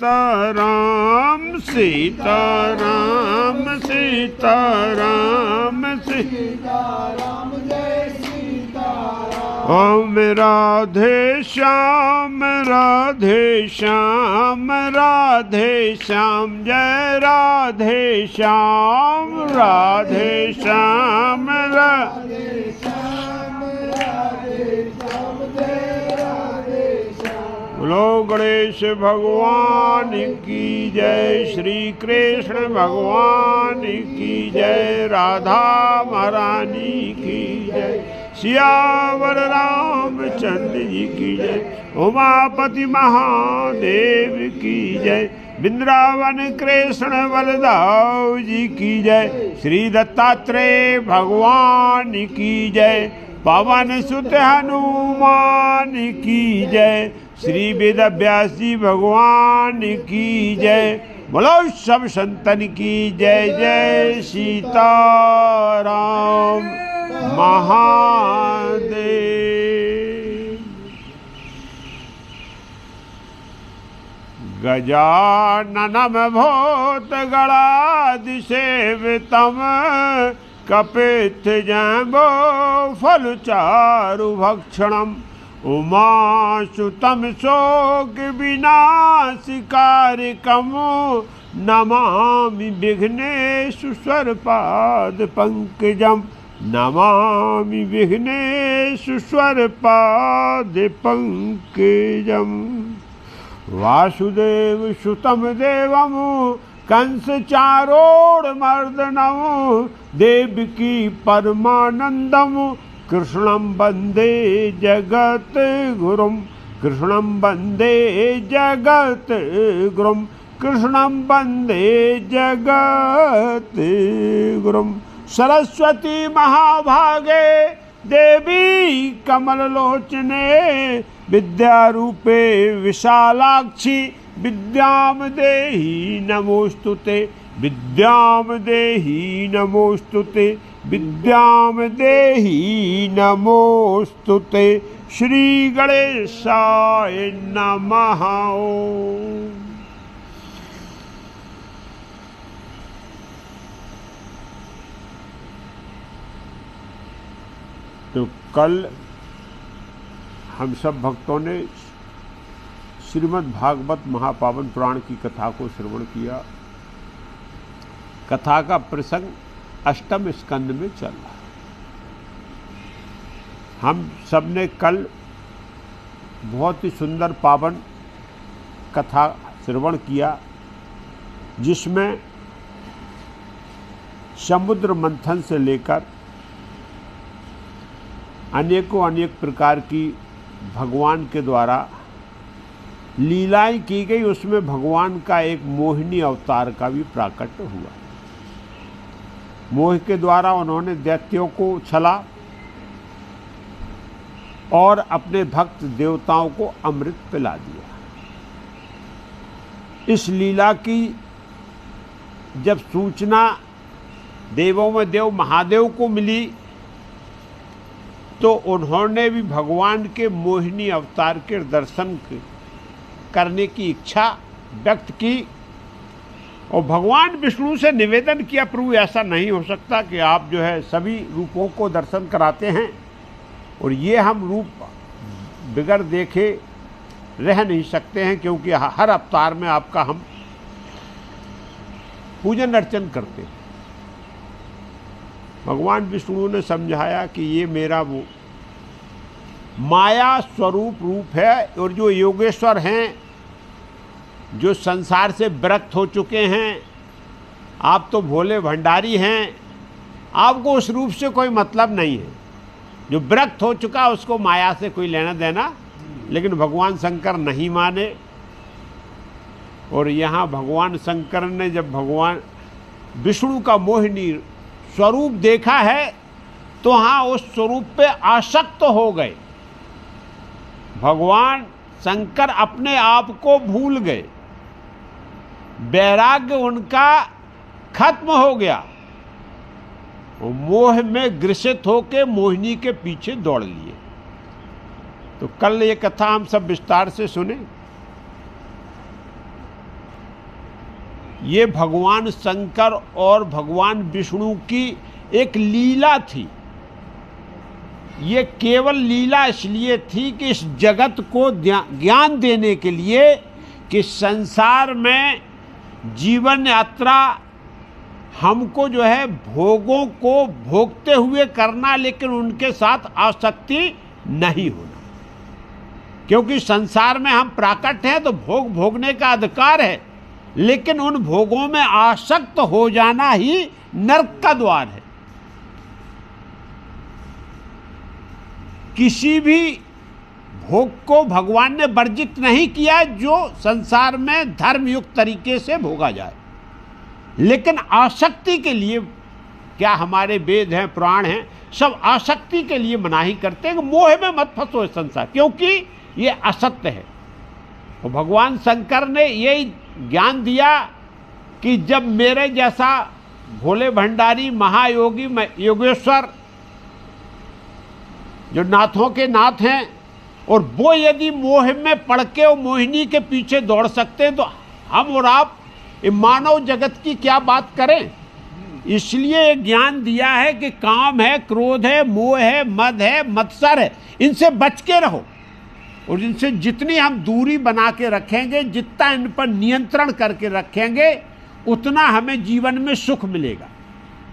सीताराम सीताराम सीताराम सीताराम जय सीताराम। ओम राधे श्याम राधे श्याम राधे श्याम जय राधे श्याम राधे श्याम राधे श्याम राधे श्याम जय राधे श्याम। बोलो गणेश भगवान की जय, श्री कृष्ण भगवान की जय, राधा महारानी की जय, सियावर रामचंद्र जी की जय, उमापति महादेव की जय, वृंदावन कृष्ण बलदाव जी की जय, श्री दत्तात्रेय भगवान की जय, पवन सुत हनुमान की जय, श्री वेद व्यास जी भगवान की जय। बोलो सब संतन की जय। जय सीताराम महादेव। गजाननम भूतगणाधिसेवितम कपित्थ जम्बो फलचारु भक्षणम उमासुतम शोक विनाशिकारकम नमामि विघ्नेश्वर पाद पंकजम, नमामि विघ्नेश्वर पाद पंकजम। वासुदेव सुतम देवम कंस चारोड़मर्दनम देवकी परमानंदम कृष्णं वंदे जगत गुरुम, कृष्णं वंदे जगत गुरुम, कृष्णं वंदे जगत गुरुम। सरस्वती महाभागे देवी कमललोचने विद्यारूपे विशालाक्षी विद्याम देहि नमोस्तुते, विद्याम देहि नमोस्तुते, विद्याम देहि नमोस्तुते। श्री गणेशाय नमः। तो कल हम सब भक्तों ने श्रीमद् भागवत महापावन पुराण की कथा को श्रवण किया। कथा का प्रसंग अष्टम स्कंद में चल रहा है। हम सब ने कल बहुत ही सुंदर पावन कथा श्रवण किया, जिसमें समुद्र मंथन से लेकर अनेकों अनेक प्रकार की भगवान के द्वारा लीलाएं की गई। उसमें भगवान का एक मोहिनी अवतार का भी प्राकट्य हुआ। मोह के द्वारा उन्होंने दैत्यों को छला और अपने भक्त देवताओं को अमृत पिला दिया। इस लीला की जब सूचना देवों में देव महादेव को मिली तो उन्होंने भी भगवान के मोहिनी अवतार के दर्शन करने की इच्छा व्यक्त की और भगवान विष्णु से निवेदन किया, प्रभु ऐसा नहीं हो सकता कि आप जो है सभी रूपों को दर्शन कराते हैं और ये हम रूप बिगड़ देखे रह नहीं सकते हैं, क्योंकि हर अवतार में आपका हम पूजन अर्चन करते हैं। भगवान विष्णु ने समझाया कि ये मेरा वो माया स्वरूप रूप है और जो योगेश्वर हैं, जो संसार से विरक्त हो चुके हैं, आप तो भोले भंडारी हैं, आपको उस रूप से कोई मतलब नहीं है। जो विरक्त हो चुका उसको माया से कोई लेना देना, लेकिन भगवान शंकर नहीं माने। और यहाँ भगवान शंकर ने जब भगवान विष्णु का मोहिनी स्वरूप देखा है तो हाँ उस स्वरूप पे आसक्त हो गए। भगवान शंकर अपने आप को भूल गए, वैराग्य उनका खत्म हो गया, मोह में ग्रसित होकर मोहिनी के पीछे दौड़ लिए। तो कल ये कथा हम सब विस्तार से सुने। ये भगवान शंकर और भगवान विष्णु की एक लीला थी। ये केवल लीला इसलिए थी कि इस जगत को ज्ञान देने के लिए कि संसार में जीवन यात्रा हमको जो है भोगों को भोगते हुए करना, लेकिन उनके साथ आसक्ति नहीं होना। क्योंकि संसार में हम प्राकट हैं तो भोग भोगने का अधिकार है, लेकिन उन भोगों में आसक्त हो जाना ही नरक का द्वार है। किसी भी भोग को भगवान ने वर्जित नहीं किया जो संसार में धर्मयुक्त तरीके से भोगा जाए, लेकिन आसक्ति के लिए क्या हमारे वेद हैं, पुराण हैं, सब आसक्ति के लिए मनाही करते हैं कि मोह में मत फंसो संसार, क्योंकि ये असत्य है। और भगवान शंकर ने यही ज्ञान दिया कि जब मेरे जैसा भोले भंडारी महायोगी योगेश्वर जो नाथों के नाथ हैं, और वो यदि मोह में पड़ के और मोहिनी के पीछे दौड़ सकते हैं, तो हम और आप मानव जगत की क्या बात करें। इसलिए ज्ञान दिया है कि काम है, क्रोध है, मोह है, मद है, मत्सर है, इनसे बच के रहो। और इनसे जितनी हम दूरी बना के रखेंगे, जितना इन पर नियंत्रण करके रखेंगे, उतना हमें जीवन में सुख मिलेगा।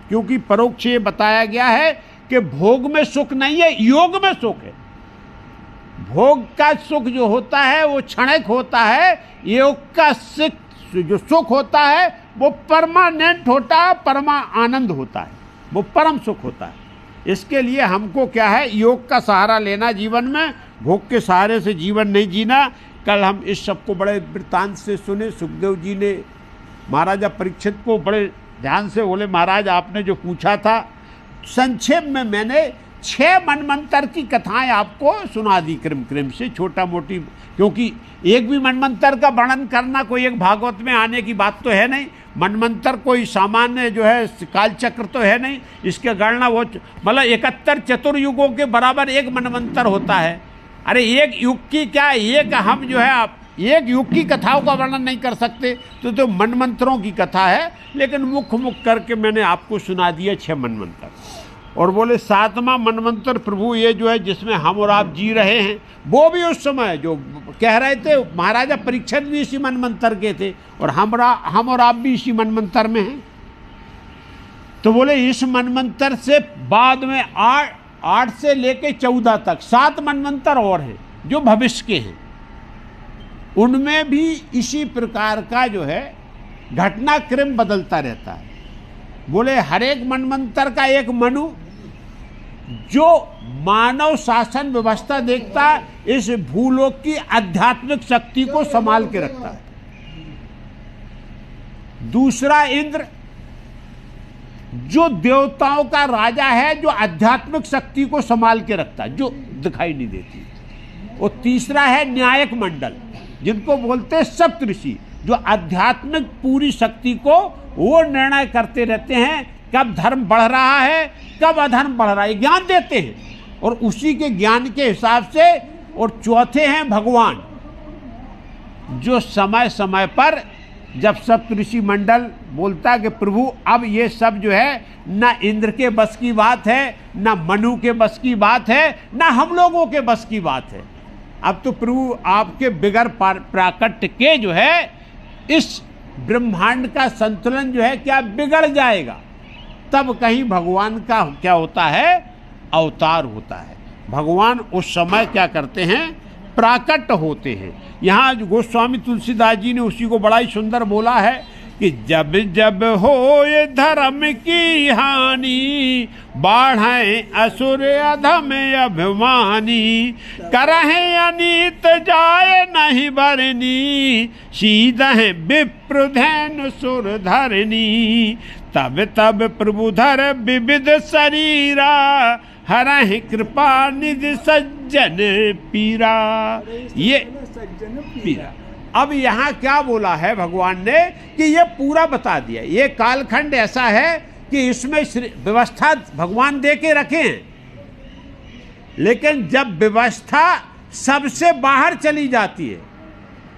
क्योंकि परोक्ष ये बताया गया है कि भोग में सुख नहीं है, योग में सुख है। भोग का सुख जो होता है वो क्षणिक होता है, योग का जो सुख होता है वो परमानेंट होता है, परमा आनंद होता है, वो परम सुख होता है। इसके लिए हमको क्या है, योग का सहारा लेना जीवन में, भोग के सहारे से जीवन नहीं जीना। कल हम इस सबको बड़े वृत्तांत से सुने। सुखदेव जी ने महाराजा परीक्षित को बड़े ध्यान से बोले, महाराज आपने जो पूछा था, संक्षेप में मैंने 6 मनमंत्र की कथाएं आपको सुना दी, क्रम क्रम से, छोटा मोटी, क्योंकि एक भी मनमंत्र का वर्णन करना कोई एक भागवत में आने की बात तो है नहीं। मनमंत्र कोई सामान्य जो है कालचक्र तो है नहीं, इसके गणना वो मतलब 71 चतुर्युगों के बराबर एक मनमंत्र होता है। अरे एक युग की क्या, एक हम जो है आप एक युग की कथाओं का वर्णन नहीं कर सकते, तो मनमंत्रों की कथा है। लेकिन मुख करके मैंने आपको सुना दिया 6 मनमंत्र। और बोले 7वां मनमंत्र प्रभु ये जो है जिसमें हम और आप जी रहे हैं, वो भी उस समय जो कह रहे थे, महाराजा परीक्षित भी इसी मनमंत्र के थे, और हम और आप भी इसी मनमंत्र में हैं। तो बोले इस मनमंत्र से बाद में 8 से लेके 14 तक 7 मनमंत्र और हैं जो भविष्य के हैं। उनमें भी इसी प्रकार का जो है घटनाक्रम बदलता रहता है। बोले हर एक मनमंत्र का एक मनु जो मानव शासन व्यवस्था देखता है, इस भूलोक की आध्यात्मिक शक्ति को संभाल के रखता है। दूसरा इंद्र जो देवताओं का राजा है, जो आध्यात्मिक शक्ति को संभाल के रखता है, जो दिखाई नहीं देती। और तीसरा है न्यायक मंडल, जिनको बोलते हैं सप्तऋषि, जो आध्यात्मिक पूरी शक्ति को वो निर्णय करते रहते हैं, कब धर्म बढ़ रहा है, कब अधर्म बढ़ रहा है, ज्ञान देते हैं। और उसी के ज्ञान के हिसाब से। और चौथे हैं भगवान, जो समय समय पर जब सप्तऋषि मंडल बोलता है कि प्रभु अब ये सब जो है ना इंद्र के बस की बात है, ना मनु के बस की बात है, ना हम लोगों के बस की बात है, अब तो प्रभु आपके बिगड़ प्राकट्य के जो है इस ब्रह्मांड का संतुलन जो है क्या बिगड़ जाएगा। तब कहीं भगवान का क्या होता है, अवतार होता है। भगवान उस समय क्या करते हैं, प्राकट होते हैं। यहाँ गोस्वामी तुलसीदास जी ने उसी को बड़ा ही सुंदर बोला है कि जब जब हो ये धर्म की हानि, बाढ़े असुर अधम अभिमानी, करहे अनीत जाए नहीं बरनी, सीधे विप्र धैन सुर धरनी, तब तब प्रभुधर विविध शरीरा, हरहि कृपा निधि सज्जन पीरा। ये पीरा अब यहाँ क्या बोला है भगवान ने कि ये पूरा बता दिया। ये कालखंड ऐसा है कि इसमें व्यवस्था भगवान दे के रखे हैं, लेकिन जब व्यवस्था सबसे बाहर चली जाती है,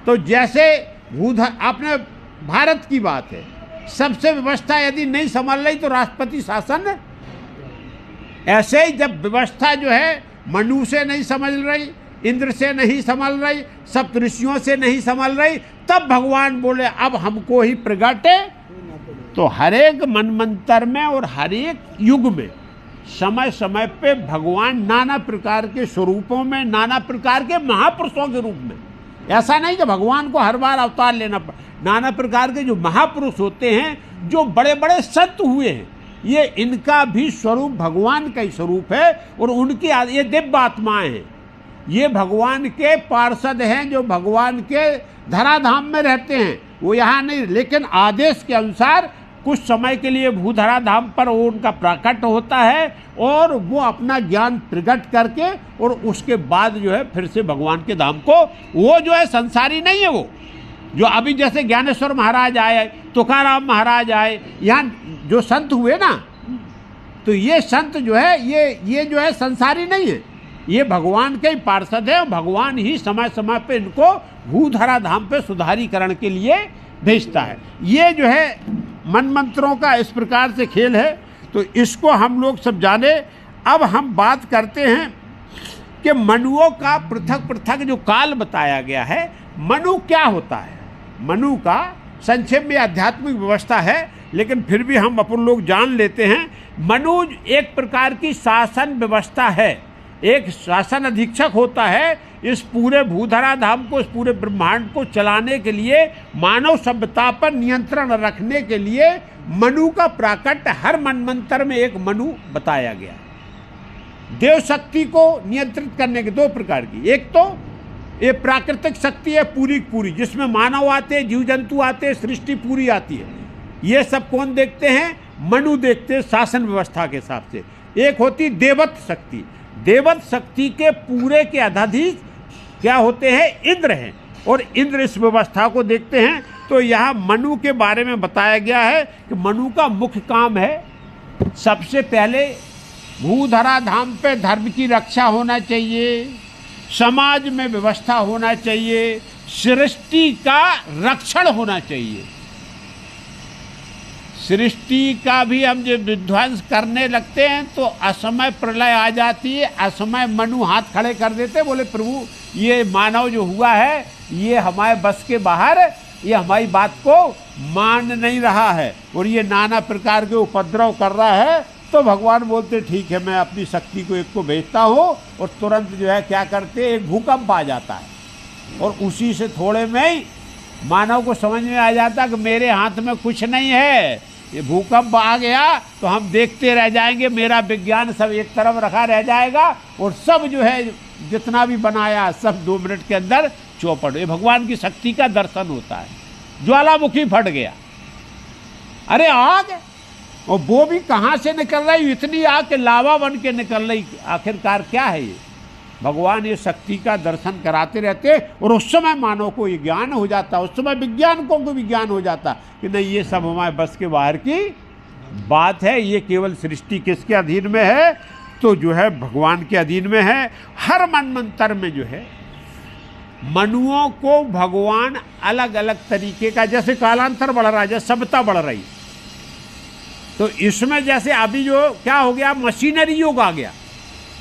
तो जैसे भूधर आपने भारत की बात है। सबसे व्यवस्था यदि नहीं संभल रही तो राष्ट्रपति शासन। ऐसे ही जब व्यवस्था जो है मनु से नहीं संभल रही, इंद्र से नहीं संभल रही, सप्त ऋषियों से नहीं संभल रही, तब भगवान बोले अब हमको ही प्रगटे। तो हर एक मनमंत्र में और हर एक युग में समय समय पे भगवान नाना प्रकार के स्वरूपों में, नाना प्रकार के महापुरुषों के रूप में, ऐसा नहीं कि भगवान को हर बार अवतार लेना पड़ा, नाना प्रकार के जो महापुरुष होते हैं, जो बड़े बड़े संत हुए हैं, ये इनका भी स्वरूप भगवान का ही स्वरूप है। और उनकी ये दिव्य आत्माएं हैं, ये भगवान के पार्षद हैं, जो भगवान के धराधाम में रहते हैं। वो यहाँ नहीं, लेकिन आदेश के अनुसार कुछ समय के लिए भूधरा धाम पर वो उनका प्रकट होता है और वो अपना ज्ञान प्रकट करके और उसके बाद जो है फिर से भगवान के धाम को, वो जो है संसारी नहीं है। वो जो अभी जैसे ज्ञानेश्वर महाराज आए, तुकाराम महाराज आए, यहाँ जो संत हुए ना, तो ये संत जो है ये जो है संसारी नहीं है, ये भगवान के ही पार्षद है। भगवान ही समय समय पे इनको भूधरा धाम पे सुधारीकरण के लिए भेजता है। ये जो है मन मंत्रों का इस प्रकार से खेल है। तो इसको हम लोग सब जाने। अब हम बात करते हैं कि मनुओं का पृथक पृथक जो काल बताया गया है, मनु क्या होता है। मनु का संक्षेप में आध्यात्मिक व्यवस्था है, लेकिन फिर भी हम अपन लोग जान लेते हैं। मनु एक प्रकार की शासन व्यवस्था है, एक शासन अधीक्षक होता है इस पूरे भूधरा धाम को, इस पूरे ब्रह्मांड को चलाने के लिए, मानव सभ्यता पर नियंत्रण रखने के लिए मनु का प्राकट्य हर मनमंत्र में एक मनु बताया गया। देव शक्ति को नियंत्रित करने के दो प्रकार की, एक तो ये प्राकृतिक शक्ति है पूरी की पूरी, जिसमें मानव आते हैं, जीव जंतु आते हैं, सृष्टि पूरी आती है। ये सब कौन देखते हैं? मनु देखते हैं शासन व्यवस्था के हिसाब से। एक होती देवत शक्ति, देवत शक्ति के पूरे के अधाधीश क्या होते हैं? इंद्र हैं, और इंद्र इस व्यवस्था को देखते हैं। तो यहाँ मनु के बारे में बताया गया है कि मनु का मुख्य काम है, सबसे पहले भूधरा धाम पे धर्म की रक्षा होना चाहिए, समाज में व्यवस्था होना चाहिए, सृष्टि का रक्षण होना चाहिए। सृष्टि का भी हम जब विध्वंस करने लगते हैं तो असमय प्रलय आ जाती है। असमय मनु हाथ खड़े कर देते, बोले प्रभु ये मानव जो हुआ है ये हमारे बस के बाहर, ये हमारी बात को मान नहीं रहा है और ये नाना प्रकार के उपद्रव कर रहा है। तो भगवान बोलते ठीक है, मैं अपनी शक्ति को एक को भेजता हूँ, और तुरंत जो है क्या करते, एक भूकंप आ जाता है और उसी से थोड़े में ही मानव को समझ में आ जाता कि मेरे हाथ में कुछ नहीं है, ये भूकंप आ गया तो हम देखते रह जाएंगे, मेरा विज्ञान सब एक तरफ रखा रह जाएगा और सब जो है जितना भी बनाया सब 2 मिनट के अंदर चौपट। ये भगवान की शक्ति का दर्शन होता है। ज्वालामुखी फट गया, अरे आग, और वो भी कहाँ से निकल रही, इतनी आग के लावा बन के निकल रही, आखिरकार क्या है ये? भगवान ये शक्ति का दर्शन कराते रहते और उस समय मानव को ये ज्ञान हो जाता, उस समय विज्ञानिकों को भी ज्ञान हो जाता कि नहीं ये सब हमारे बस के बाहर की बात है, ये केवल सृष्टि किसके अधीन में है? तो जो है भगवान के अधीन में है। हर मनमंत्र में जो है मनुओं को भगवान अलग अलग तरीके का, जैसे कालांतर बढ़ रहा है, जैसे सभ्यता बढ़ रही, तो इसमें जैसे अभी जो क्या हो गया, मशीनरी युग आ गया,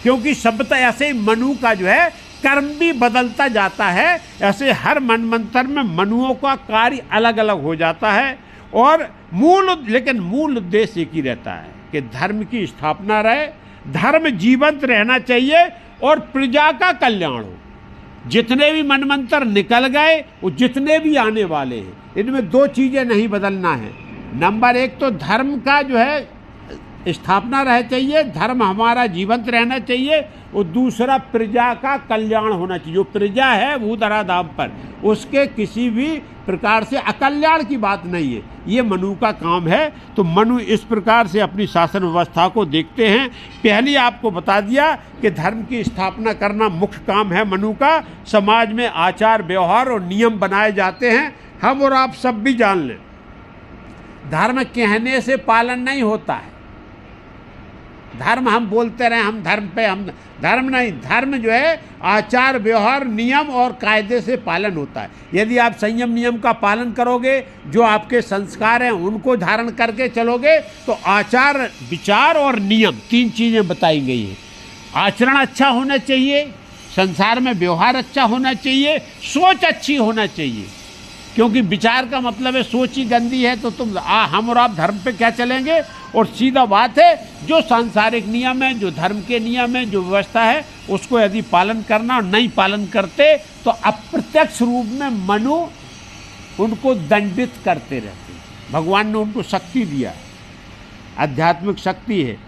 क्योंकि सभ्यता ऐसे ही मनु का जो है कर्म भी बदलता जाता है। ऐसे हर मनमंत्र में मनुओं का कार्य अलग अलग हो जाता है और लेकिन मूल उद्देश्य एक ही रहता है कि धर्म की स्थापना रहे, धर्म जीवंत रहना चाहिए और प्रजा का कल्याण हो। जितने भी मनमंत्र निकल गए वो जितने भी आने वाले हैं, इनमें 2 चीज़ें नहीं बदलना है। नंबर 1 तो धर्म का जो है स्थापना रह चाहिए, धर्म हमारा जीवंत रहना चाहिए, और दूसरा प्रजा का कल्याण होना चाहिए। जो प्रजा है भूधरा धाम पर, उसके किसी भी प्रकार से अकल्याण की बात नहीं है, ये मनु का काम है। तो मनु इस प्रकार से अपनी शासन व्यवस्था को देखते हैं। पहले आपको बता दिया कि धर्म की स्थापना करना मुख्य काम है मनु का। समाज में आचार व्यवहार और नियम बनाए जाते हैं, हम और आप सब भी जान लें। धर्म कहने से पालन नहीं होता है, धर्म हम बोलते रहे हम धर्म पे, हम धर्म नहीं, धर्म जो है आचार व्यवहार नियम और कायदे से पालन होता है। यदि आप संयम नियम का पालन करोगे, जो आपके संस्कार हैं उनको धारण करके चलोगे, तो आचार विचार और नियम 3 चीज़ें बताई गई हैं। आचरण अच्छा होना चाहिए, संसार में व्यवहार अच्छा होना चाहिए, सोच अच्छी होना चाहिए, क्योंकि विचार का मतलब है सोच ही गंदी है तो तुम हम और आप धर्म पे क्या चलेंगे। और सीधा बात है, जो सांसारिक नियम है, जो धर्म के नियम है, जो व्यवस्था है, उसको यदि पालन करना और नहीं पालन करते तो अप्रत्यक्ष रूप में मनु उनको दंडित करते रहते हैं। भगवान ने उनको शक्ति दिया, आध्यात्मिक शक्ति है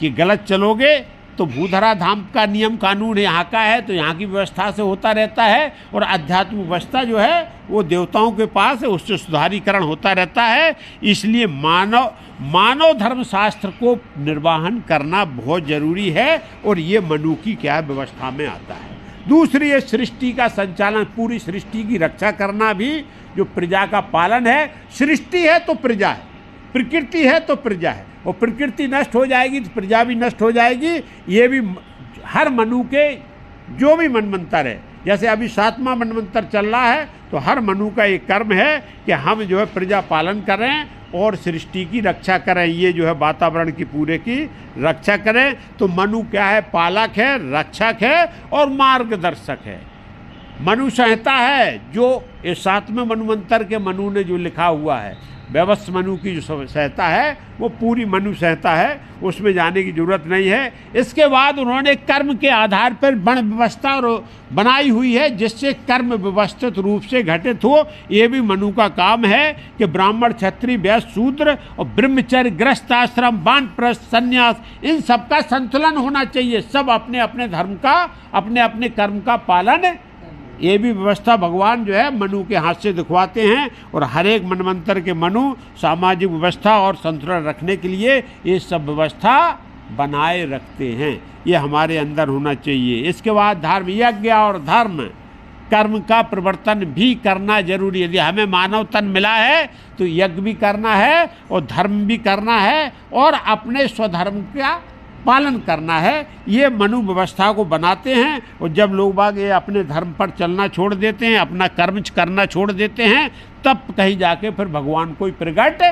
कि गलत चलोगे तो भूधरा धाम का नियम कानून यहाँ का है तो यहाँ की व्यवस्था से होता रहता है, और आध्यात्मिक व्यवस्था जो है वो देवताओं के पास है, उससे सुधारीकरण होता रहता है। इसलिए मानव धर्म शास्त्र को निर्वाहन करना बहुत जरूरी है, और ये मनु की क्या व्यवस्था में आता है। दूसरी है सृष्टि का संचालन, पूरी सृष्टि की रक्षा करना भी जो प्रजा का पालन है। सृष्टि है तो प्रजा है, प्रकृति है तो प्रजा है, और प्रकृति नष्ट हो जाएगी तो प्रजा भी नष्ट हो जाएगी। ये भी हर मनु के जो भी मनमंत्र है, जैसे अभी 7वां मनमंत्र चल रहा है, तो हर मनु का एक कर्म है कि हम जो है प्रजा पालन करें और सृष्टि की रक्षा करें, ये जो है वातावरण की पूरे की रक्षा करें। तो मनु क्या है? पालक है, रक्षक है और मार्गदर्शक है। मनु संहिता है जो इस 7वें मनमंत्र के मनु ने जो लिखा हुआ है, व्यवस्थ मनु की जो संहिता है वो पूरी मनु संहिता है, उसमें जाने की जरूरत नहीं है। इसके बाद उन्होंने कर्म के आधार पर वर्ण व्यवस्था बनाई हुई है, जिससे कर्म व्यवस्थित रूप से घटित हो। ये भी मनु का काम है कि ब्राह्मण, क्षत्रिय, वैश्य, शूद्र और ब्रह्मचर्य, गृहस्थाश्रम, वानप्रस्थ, संन्यास, इन सब का संतुलन होना चाहिए। सब अपने अपने धर्म का, अपने अपने कर्म का पालन, ये भी व्यवस्था भगवान जो है मनु के हाथ से दिखवाते हैं। और हर एक मनमंत्र के मनु सामाजिक व्यवस्था और संतुलन रखने के लिए ये सब व्यवस्था बनाए रखते हैं। ये हमारे अंदर होना चाहिए। इसके बाद धर्म, यज्ञ और धर्म कर्म का प्रवर्तन भी करना जरूरी है। यदि हमें मानव तन मिला है तो यज्ञ भी करना है और धर्म भी करना है और अपने स्वधर्म का पालन करना है। ये मनु व्यवस्था को बनाते हैं। और जब लोग बाग ये अपने धर्म पर चलना छोड़ देते हैं, अपना कर्म करना छोड़ देते हैं, तब कहीं जाके फिर भगवान कोई प्रगट।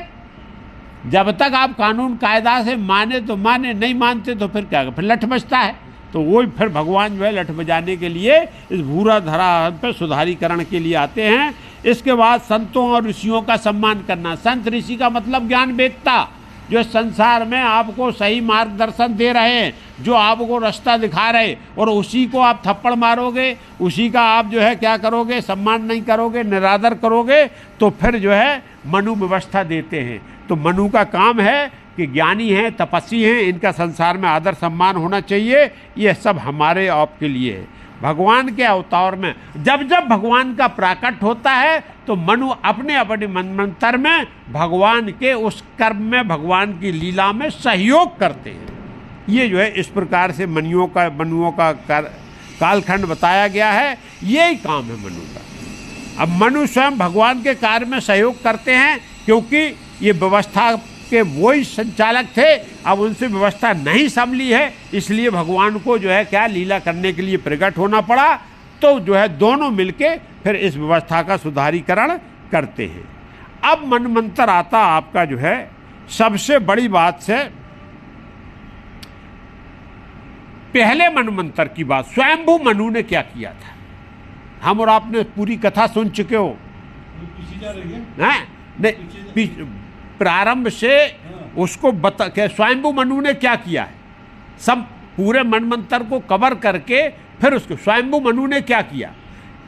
जब तक आप कानून कायदा से माने तो माने, नहीं मानते तो फिर क्या, फिर लठ बजता है। तो वो फिर भगवान जो है लठ बजाने के लिए इस भूरा धरा पर सुधारीकरण के लिए आते हैं। इसके बाद संतों और ऋषियों का सम्मान करना। संत ऋषि का मतलब ज्ञान वेत्ता, जो संसार में आपको सही मार्गदर्शन दे रहे हैं, जो आपको रास्ता दिखा रहे, और उसी को आप थप्पड़ मारोगे, उसी का आप जो है क्या करोगे, सम्मान नहीं करोगे, निरादर करोगे, तो फिर जो है मनु व्यवस्था देते हैं। तो मनु का काम है कि ज्ञानी हैं, तपस्वी हैं, इनका संसार में आदर सम्मान होना चाहिए। ये सब हमारे आपके लिए है। भगवान के अवतार में जब जब भगवान का प्राकट होता है तो मनु अपने अपने मनमंत्र में भगवान के उस कर्म में, भगवान की लीला में सहयोग करते हैं। ये जो है इस प्रकार से मनुओं का कालखंड बताया गया है। यही काम है मनु का। अब मनु स्वयं भगवान के कार्य में सहयोग करते हैं, क्योंकि ये व्यवस्था के वही संचालक थे। अब उनसे व्यवस्था नहीं संभली है, इसलिए भगवान को जो है क्या लीला करने के लिए प्रकट होना पड़ा। तो जो है दोनों मिलके फिर इस व्यवस्था का सुधारीकरण करते हैं। अब मनमंत्र आता आपका जो है सबसे बड़ी बात से पहले मनमंत्र की बात, स्वयंभू मनु ने क्या किया था। हम और आपने पूरी कथा सुन चुके हो, नहीं प्रारंभ से उसको बता के स्वयंभू मनु ने क्या किया है, सब पूरे मनमंत्र को कवर करके फिर उसको स्वयंभू मनु ने क्या किया।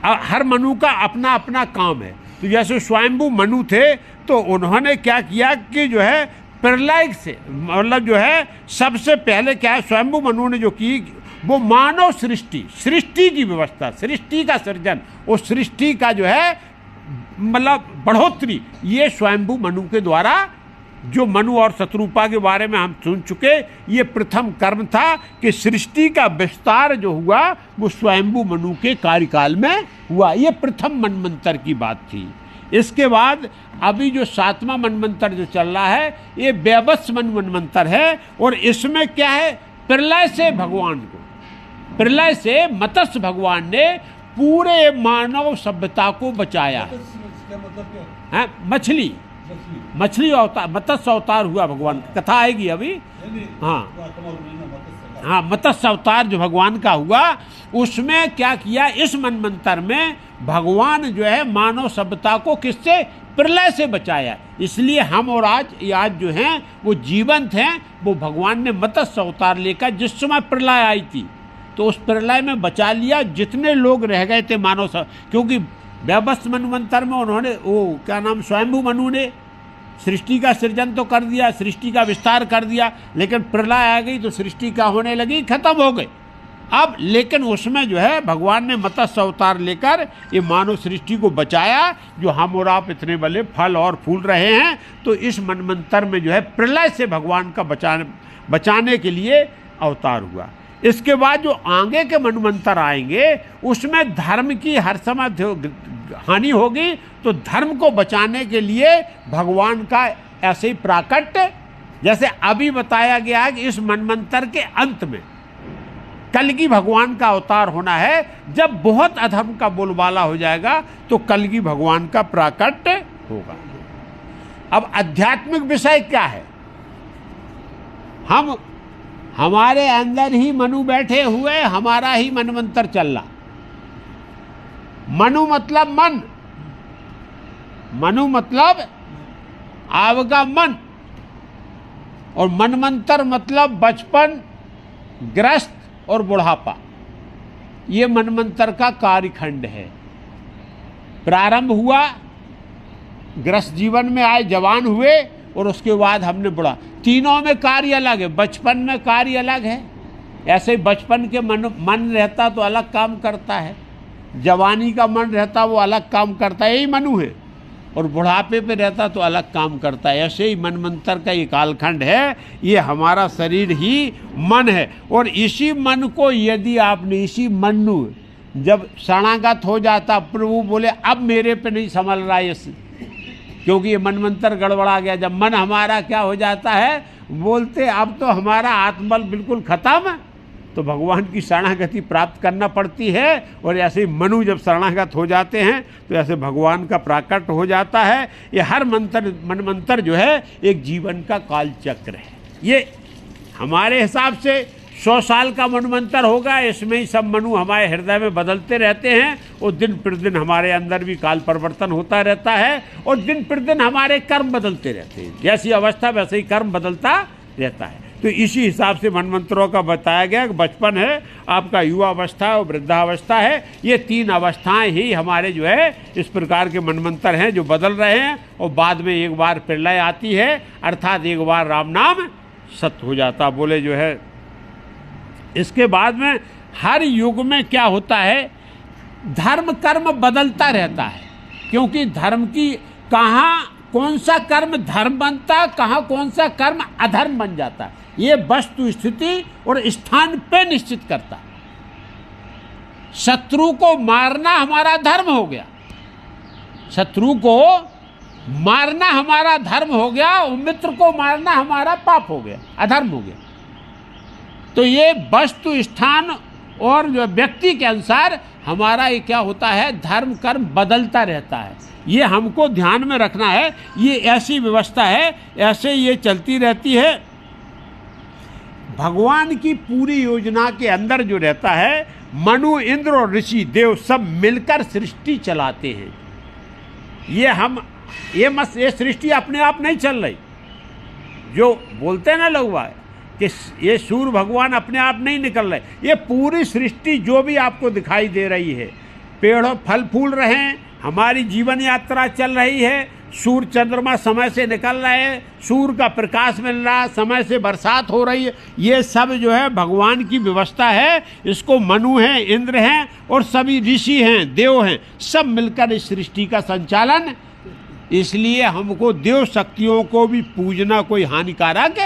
हर मनु का अपना अपना काम है। तो जैसे स्वयंभू मनु थे तो उन्होंने क्या किया कि जो है प्रलय से, मतलब जो है सबसे पहले क्या है, स्वयंभू मनु ने जो की वो मानव सृष्टि की व्यवस्था, सृष्टि का सृजन, उस सृष्टि का जो है मतलब बढ़ोतरी, ये स्वयंभू मनु के द्वारा, जो मनु और शत्रुपा के बारे में हम सुन चुके, ये प्रथम कर्म था कि सृष्टि का विस्तार जो हुआ वो स्वयंभू मनु के कार्यकाल में हुआ। ये प्रथम मनमंत्र की बात थी। इसके बाद अभी जो 7वां मनवंतर जो चल रहा है ये वैवस्वत मनवंतर है, और इसमें क्या है, प्रलय से भगवान को, प्रलय से मत्स्य भगवान ने पूरे मानव सभ्यता को बचाया है। क्या मतलब क्या? हैं? मछली अवतार, मत्स्य अवतार हुआ भगवान, कथा आएगी अभी। हाँ हाँ, मत्स्य अवतार जो भगवान का हुआ, उसमें क्या किया, इस मनवंतर में भगवान जो है मानव सभ्यता को किससे, प्रलय से बचाया। इसलिए हम और आज जो हैं वो जीवंत हैं। वो भगवान ने मत्स्य अवतार लेकर जिस समय प्रलय आई थी तो उस प्रलय में बचा लिया जितने लोग रह गए थे मानव क्योंकि वैवस्वत मनवंतर में उन्होंने वो क्या नाम, स्वयंभू मनु ने सृष्टि का सृजन तो कर दिया, सृष्टि का विस्तार कर दिया, लेकिन प्रलय आ गई तो सृष्टि क्या होने लगी, खत्म हो गई। अब लेकिन उसमें जो है भगवान ने मत्स्य अवतार लेकर ये मानव सृष्टि को बचाया, जो हम और आप इतने बड़े फल और फूल रहे हैं। तो इस मनवंतर में जो है प्रलय से भगवान का बचाने के लिए अवतार हुआ। इसके बाद जो आगे के मनवंतर आएंगे उसमें धर्म की हर समय हानि होगी, तो धर्म को बचाने के लिए भगवान का ऐसे ही प्राकट्य, जैसे अभी बताया गया है कि इस मनवंतर के अंत में कलगी भगवान का अवतार होना है। जब बहुत अधर्म का बोलबाला हो जाएगा तो कलगी भगवान का प्राकट्य होगा। अब आध्यात्मिक विषय क्या है, हमारे अंदर ही मनु बैठे हुए, हमारा ही मनवंतर चल रहा। मनु मतलब मन, मनु मतलब आपका मन, और मनवंतर मतलब बचपन, ग्रस्त और बुढ़ापा। ये मनवंतर का कार्यखंड है। प्रारंभ हुआ, ग्रस्त जीवन में आए, जवान हुए, और उसके बाद हमने बुढ़ा। तीनों में कार्य अलग है। बचपन में कार्य अलग है, ऐसे ही बचपन के मन रहता तो अलग काम करता है, जवानी का मन रहता वो अलग काम करता है, यही मनु है। और बुढ़ापे पे रहता तो अलग काम करता है। ऐसे ही मनवंतर का ये कालखंड है, ये हमारा शरीर ही मन है। और इसी मन को यदि आपने, इसी मनु जब शरणागत हो जाता, प्रभु बोले अब मेरे पे नहीं संभल रहा ये, क्योंकि ये मनवंतर गड़बड़ा गया। जब मन हमारा क्या हो जाता है, बोलते अब तो हमारा आत्मबल बिल्कुल खत्म, तो भगवान की शरणागति प्राप्त करना पड़ती है। और ऐसे ही मनु जब शरणागत हो जाते हैं तो ऐसे भगवान का प्राकट हो जाता है। ये हर मनवंतर जो है एक जीवन का काल चक्र है। ये हमारे हिसाब से 100 साल का मनवंतर होगा, इसमें ही सब मनु हमारे हृदय में बदलते रहते हैं, और दिन प्रतिदिन हमारे अंदर भी काल परिवर्तन होता रहता है, और दिन प्रतिदिन हमारे कर्म बदलते रहते हैं। जैसी अवस्था वैसे ही कर्म बदलता रहता है। तो इसी हिसाब से मनवंतरों का बताया गया कि बचपन है, आपका युवा अवस्था और वृद्धावस्था है। ये 3 अवस्थाएं ही हमारे जो है इस प्रकार के मनवंतर हैं जो बदल रहे हैं। और बाद में एक बार प्रलय आती है, अर्थात एक बार राम नाम सत्य हो जाता, बोले जो है। इसके बाद में हर युग में क्या होता है, धर्म कर्म बदलता रहता है, क्योंकि धर्म की कहाँ कौन सा कर्म धर्म बनता, कहाँ कौन सा कर्म अधर्म बन जाता, ये वस्तु स्थिति और स्थान पे निश्चित करता। शत्रु को मारना हमारा धर्म हो गया, शत्रु को मारना हमारा धर्म हो गया, और मित्र को मारना हमारा पाप हो गया, अधर्म हो गया। तो ये वस्तु स्थान और जो व्यक्ति के अनुसार हमारा ये क्या होता है, धर्म कर्म बदलता रहता है। ये हमको ध्यान में रखना है। ये ऐसी व्यवस्था है, ऐसे ये चलती रहती है। भगवान की पूरी योजना के अंदर जो रहता है, मनु इंद्र और ऋषि देव सब मिलकर सृष्टि चलाते हैं। ये सृष्टि अपने आप नहीं चल रही। जो बोलते हैं ना लोग कि ये सूर्य भगवान अपने आप नहीं निकल रहे, ये पूरी सृष्टि जो भी आपको दिखाई दे रही है, पेड़ों फल फूल रहे हैं, हमारी जीवन यात्रा चल रही है, सूर्य चंद्रमा समय से निकल रहे हैं, सूर्य का प्रकाश मिल रहा है, समय से बरसात हो रही है, ये सब जो है भगवान की व्यवस्था है। इसको मनु हैं, इंद्र हैं और सभी ऋषि हैं, देव हैं, सब मिलकर इस सृष्टि का संचालन। इसलिए हमको देव शक्तियों को भी पूजना कोई हानिकारक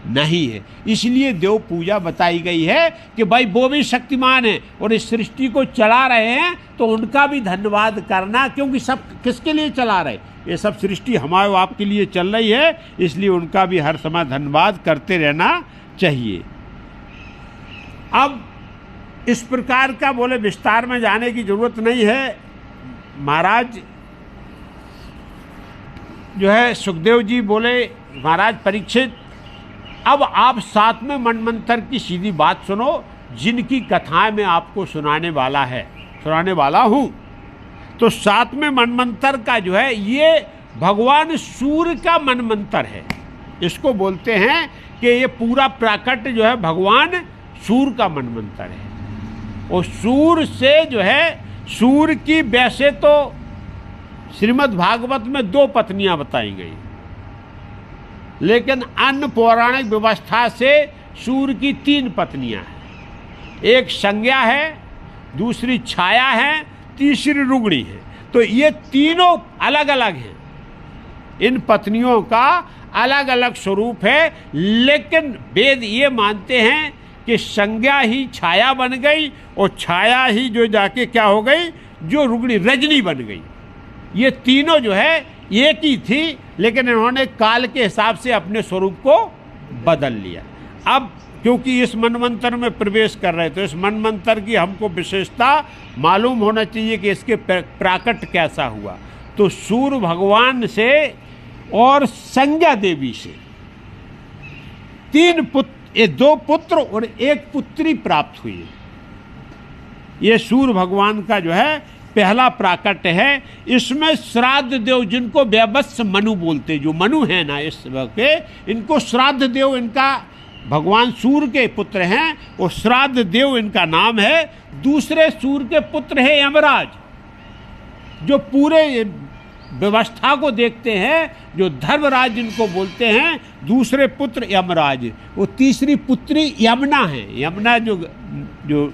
नहीं है। इसलिए देव पूजा बताई गई है कि भाई वो भी शक्तिमान है और इस सृष्टि को चला रहे हैं, तो उनका भी धन्यवाद करना, क्योंकि सब किसके लिए चला रहे, ये सब सृष्टि हमारे आपके लिए चल रही है, इसलिए उनका भी हर समय धन्यवाद करते रहना चाहिए। अब इस प्रकार का बोले विस्तार में जाने की जरूरत नहीं है। महाराज जो है सुखदेव जी बोले, महाराज परीक्षित, अब आप 7वें मनमंत्र की सीधी बात सुनो, जिनकी कथाएं मैं आपको सुनाने वाला हूँ। तो 7वें मनमंत्र का जो है ये भगवान सूर्य का मनमंत्र है। इसको बोलते हैं कि ये पूरा प्राकट जो है भगवान सूर्य का मनमंत्र है। और सूर्य से जो है, सूर्य की वैसे तो श्रीमद् भागवत में 2 पत्नियां बताई गई, लेकिन अन्य पौराणिक व्यवस्था से सूर्य की 3 पत्नियां हैं। एक संज्ञा है, दूसरी छाया है, तीसरी रुग्णी है। तो ये तीनों अलग अलग हैं। इन पत्नियों का अलग अलग स्वरूप है, लेकिन वेद ये मानते हैं कि संज्ञा ही छाया बन गई और छाया ही जो जाके क्या हो गई, जो रुग्णी रजनी बन गई। ये तीनों जो है एक ही थी, लेकिन इन्होंने काल के हिसाब से अपने स्वरूप को बदल लिया। अब क्योंकि इस मनमंत्र में प्रवेश कर रहे, तो इस मनमंत्र की हमको विशेषता मालूम होना चाहिए कि इसके प्राकट कैसा हुआ। तो सूर्य भगवान से और संज्ञा देवी से 2 पुत्र और 1 पुत्री प्राप्त हुई। ये सूर्य भगवान का जो है पहला प्राकट है। इसमें श्राद्ध देव, जिनको वैवस्व मनु बोलते, जो मनु है ना इस के, इनको श्राद्ध देव, इनका भगवान सूर्य के पुत्र हैं और श्राद्ध देव इनका नाम है। दूसरे सूर्य के पुत्र है यमराज, जो पूरे व्यवस्था को देखते हैं, जो धर्मराज जिनको बोलते हैं। दूसरे पुत्र यमराज, वो तीसरी पुत्री यमुना है। यमुना जो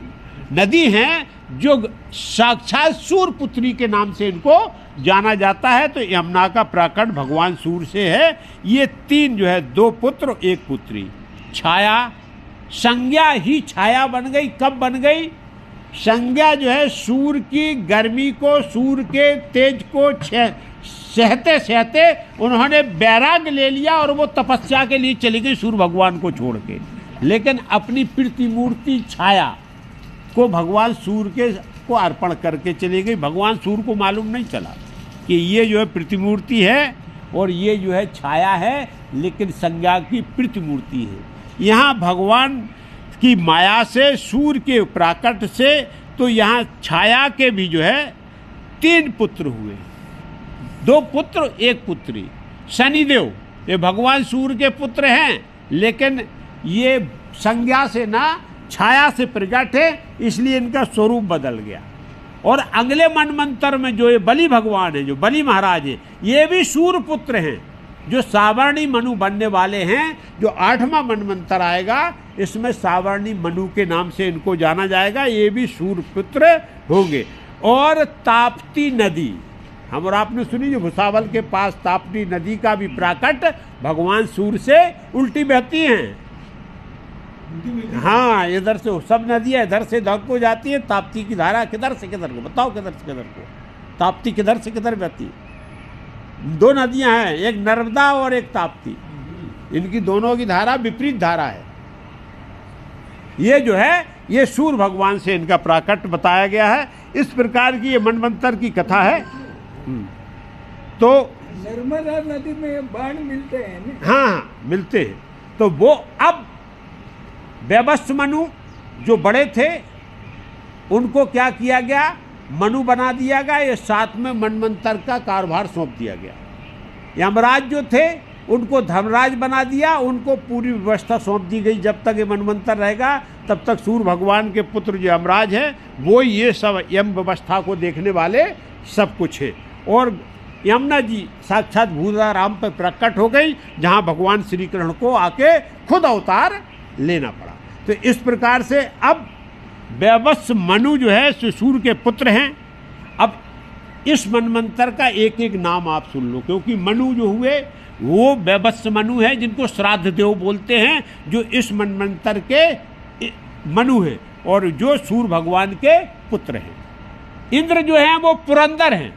नदी है, जो साक्षात सूर्य पुत्री के नाम से इनको जाना जाता है। तो यमुना का प्राकट भगवान सूर्य से है। ये 3 जो है, 2 पुत्र 1 पुत्री। छाया, संज्ञा ही छाया बन गई। कब बन गई? संज्ञा जो है सूर्य की गर्मी को, सूर्य के तेज को सहते सहते उन्होंने वैराग्य ले लिया और वो तपस्या के लिए चली गई सूर्य भगवान को छोड़ के। लेकिन अपनी प्रतिमूर्ति छाया को भगवान सूर्य को अर्पण करके चली गई। भगवान सूर्य को मालूम नहीं चला कि ये जो है प्रतिमूर्ति है और ये जो है छाया है, लेकिन संज्ञा की प्रतिमूर्ति है। यहाँ भगवान की माया से, सूर्य के प्राकट से, तो यहाँ छाया के भी जो है 3 पुत्र हुए, 2 पुत्र 1 पुत्री। शनिदेव ये भगवान सूर्य के पुत्र हैं, लेकिन ये संज्ञा से ना छाया से प्रकट है, इसलिए इनका स्वरूप बदल गया। और अगले मनमंत्र में जो ये बलि भगवान है, जो बलि महाराज है, ये भी सूर्य पुत्र हैं, जो सावर्णी मनु बनने वाले हैं। जो 8वां मनमंत्र आएगा, इसमें सावर्णी मनु के नाम से इनको जाना जाएगा। ये भी सूर्य पुत्र होंगे। और ताप्ती नदी, हम और आपने सुनी, जो भुसावल के पास ताप्ती नदी का भी प्राकट भगवान सूर्य से उल्टी बहती हैं। हाँ, इधर से सब नदियाँ इधर से इधर को जाती है। ताप्ती की धारा किधर से किधर को, बताओ किधर से किधर को? ताप्ती किधर से किधर बहती है? 2 नदियाँ हैं, एक नर्मदा और एक ताप्ती। इनकी दोनों की धारा विपरीत धारा है। ये जो है, ये सूर्य भगवान से इनका प्राकट बताया गया है। इस प्रकार की ये मनमंत्र की कथा है। तो नर्मदा नदी में बाण मिलते हैं ना? हाँ, मिलते हैं। तो वो अब वैवस्व मनु जो बड़े थे, उनको क्या किया गया? मनु बना दिया गया। ये 7वें मनमंत्र का कारभार सौंप दिया गया। यमराज जो थे, उनको धर्मराज बना दिया। उनको पूरी व्यवस्था सौंप दी गई। जब तक ये मनमंत्र रहेगा, तब तक सूर्य भगवान के पुत्र जो यमराज हैं, वो ये सब यम व्यवस्था को देखने वाले सब कुछ है। और यमुना जी साक्षात भूराराम पर प्रकट हो गई, जहाँ भगवान श्री कृष्ण को आके खुद अवतार लेना पड़ा। तो इस प्रकार से अब वैवस्व मनु जो है सूर्य के पुत्र हैं। अब इस मनमंत्र का एक एक नाम आप सुन लो, क्योंकि मनु जो हुए वो वैवस्व मनु है, जिनको श्राद्ध देव बोलते हैं, जो इस मनमंत्र के मनु हैं और जो सूर्य भगवान के पुत्र हैं। इंद्र जो है वो पुरंदर हैं,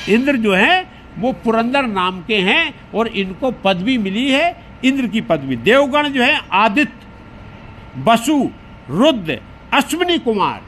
इंद्र जो है वो पुरंदर नाम के हैं और इनको पदवी मिली है इंद्र की पदवी। देवगण जो है आदित्य, वसु, रुद्र, अश्विनी कुमार,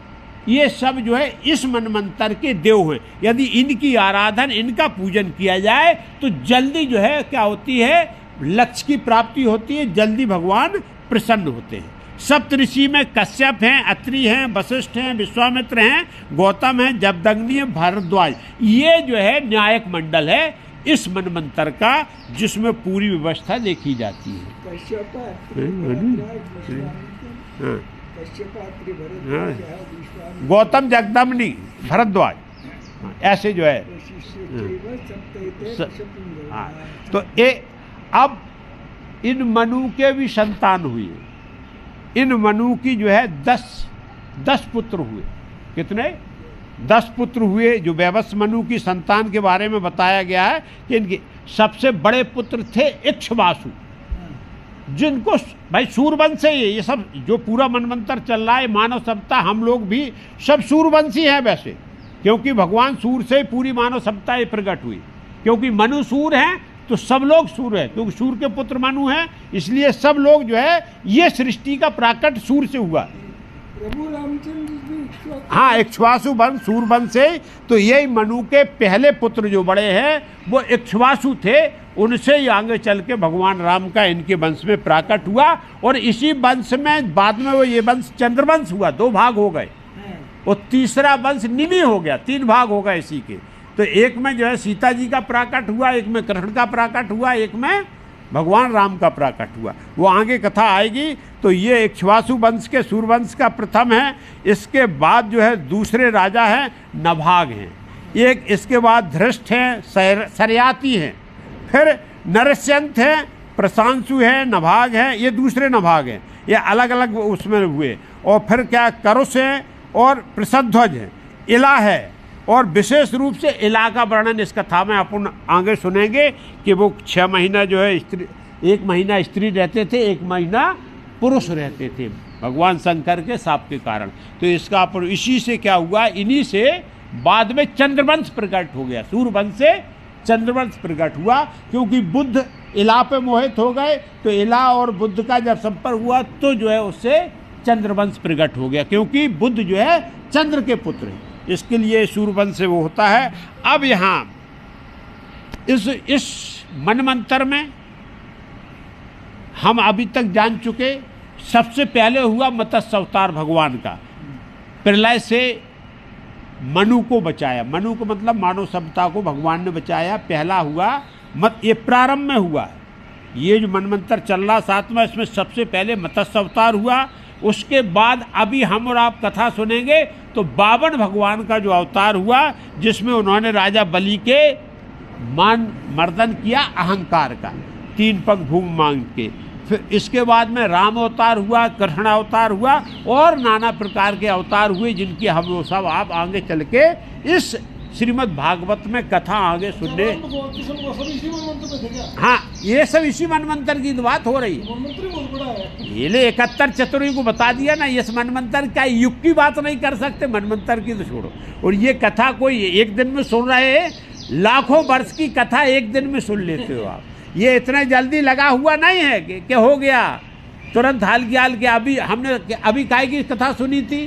ये सब जो है इस मनमंत्र के देव हैं। यदि इनकी आराधना, इनका पूजन किया जाए तो जल्दी जो है क्या होती है, लक्ष्य की प्राप्ति होती है, जल्दी भगवान प्रसन्न होते हैं। सप्तऋषि में कश्यप हैं, अत्रि हैं, वशिष्ठ हैं, विश्वामित्र हैं, गौतम हैं, जमदग्नि हैं, भारद्वाज, ये जो है न्यायक मंडल है इस मनमंत्र का, जिसमें पूरी व्यवस्था देखी जाती है। गौतम, जमदग्नि, भारद्वाज, ऐसे जो है। हाँ, तो अब इन मनु के भी संतान हुए। इन मनु की जो है 10 पुत्र हुए। कितने? 10 पुत्र हुए। जो वैवस्व मनु की संतान के बारे में बताया गया है कि इनके सबसे बड़े पुत्र थे इक्ष्वासु, जिनको भाई सूर्यवंश है। ये सब जो पूरा मनमंत्र चल रहा है, मानव सभ्यता, हम लोग भी सब सूर्यवंशी हैं वैसे, क्योंकि भगवान सूर्य से पूरी मानव सभ्यता प्रकट हुई। क्योंकि मनु सूर्य हैं तो सब लोग सूर्य है, क्योंकि सूर्य के पुत्र मनु हैं, इसलिए सब लोग जो है ये सृष्टि का प्राकट सूर्य से हुआ। प्रभु रामचंद्र, हाँ, इक्ष्वासु वंश, सूर्य वंश से। तो यही मनु के पहले पुत्र जो बड़े हैं वो इक्ष्वासु थे, उनसे ही आगे चल के भगवान राम का इनके वंश में प्राकट हुआ। और इसी वंश में बाद में वो ये वंश चंद्रवंश हुआ, 2 भाग हो गए, और तीसरा वंश निमि हो गया, 3 भाग हो गए इसी के। तो एक में जो है सीता जी का प्राकट हुआ, एक में कृष्ण का प्राकट हुआ, एक में भगवान राम का प्राकट हुआ। वो आगे कथा आएगी। तो ये इक्ष्वासु वंश के सूर्यवंश का प्रथम है। इसके बाद जो है दूसरे राजा हैं नभाग हैं, एक इसके बाद धृष्ट हैं, सरयाति हैं, फिर नरस्यंत हैं, प्रशांशु है, नभाग है, ये दूसरे नभाग हैं, ये अलग अलग उसमें हुए। और फिर क्या करुष है और प्रसध्वज है, इला है। और विशेष रूप से इला का वर्णन इस कथा में अपन आगे सुनेंगे कि वो 6 महीना जो है स्त्री, 1 महीना स्त्री रहते थे, 1 महीना पुरुष रहते थे भगवान शंकर के शाप के कारण। तो इसका अपन इसी से क्या हुआ, इन्हीं से बाद में चंद्रवंश प्रकट हो गया। सूर्यवंश से चंद्रवंश प्रकट हुआ, क्योंकि बुद्ध इला पे मोहित हो गए। तो इला और बुद्ध का जब संपर्क हुआ तो जो है उससे चंद्रवंश प्रकट हो गया, क्योंकि बुद्ध जो है चंद्र के पुत्र हैं, इसके लिए सूर्यवंश से वो होता है। अब यहाँ इस मनमंत्र में हम अभी तक जान चुके, सबसे पहले हुआ मत्स्य अवतार भगवान का, प्रलय से मनु को बचाया। मनु को मतलब मानव सभ्यता को भगवान ने बचाया। पहला हुआ ये प्रारंभ में हुआ, ये जो मनमंत्र चल रहा 7वां, इसमें सबसे पहले मत्स्य अवतार हुआ। उसके बाद अभी हम और आप कथा सुनेंगे तो 52 भगवान का जो अवतार हुआ, जिसमें उन्होंने राजा बलि के मान मर्दन किया अहंकार का, 3 पग भूमि मांग के। फिर इसके बाद में राम अवतार हुआ, कृष्ण अवतार हुआ और नाना प्रकार के अवतार हुए, जिनकी हम वो सब आप आगे चल के इस श्रीमद् भागवत में कथा आगे सुनने। हाँ, ये सब इसी मनमंत्र की बात हो रही है। ये ले 71 चतुर्युग को बता दिया ना, इस मनमंत्र का युग की बात नहीं कर सकते, मनमंत्र की तो छोड़ो। और ये कथा कोई एक दिन में सुन रहे हैं, लाखों वर्ष की कथा एक दिन में सुन लेते हो आप। ये इतना जल्दी लगा हुआ नहीं है कि हो गया तुरंत हाल के। अभी हमने अभी काय की कथा सुनी थी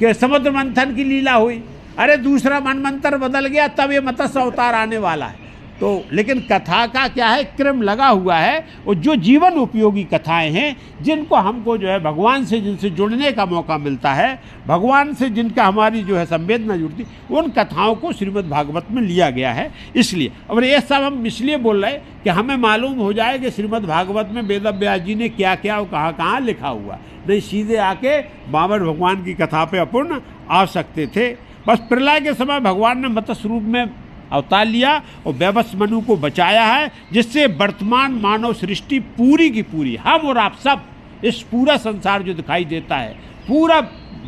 कि समुद्र मंथन की लीला हुई, अरे दूसरा मनमंत्र बदल गया, तब ये मत्स्य अवतार आने वाला है। तो लेकिन कथा का क्या है, क्रम लगा हुआ है। और जो जीवन उपयोगी कथाएं हैं, जिनको हमको जो है भगवान से जिनसे जुड़ने का मौका मिलता है, भगवान से जिनका हमारी जो है संवेदना जुड़ती, उन कथाओं को श्रीमद् भागवत में लिया गया है। इसलिए और ये सब हम इसलिए बोल रहे हैं कि हमें मालूम हो जाए कि श्रीमद् भागवत में वेद व्यास जी ने क्या क्या और कहाँ कहाँ लिखा हुआ, नहीं सीधे आके बाबर भगवान की कथा पे अपन आ सकते थे। बस प्रलय के समय भगवान ने मत्स्य रूप में अवतार लिया और वैवस्व मनु को बचाया है, जिससे वर्तमान मानव सृष्टि पूरी की पूरी, हम और आप सब, इस पूरा संसार जो दिखाई देता है, पूरा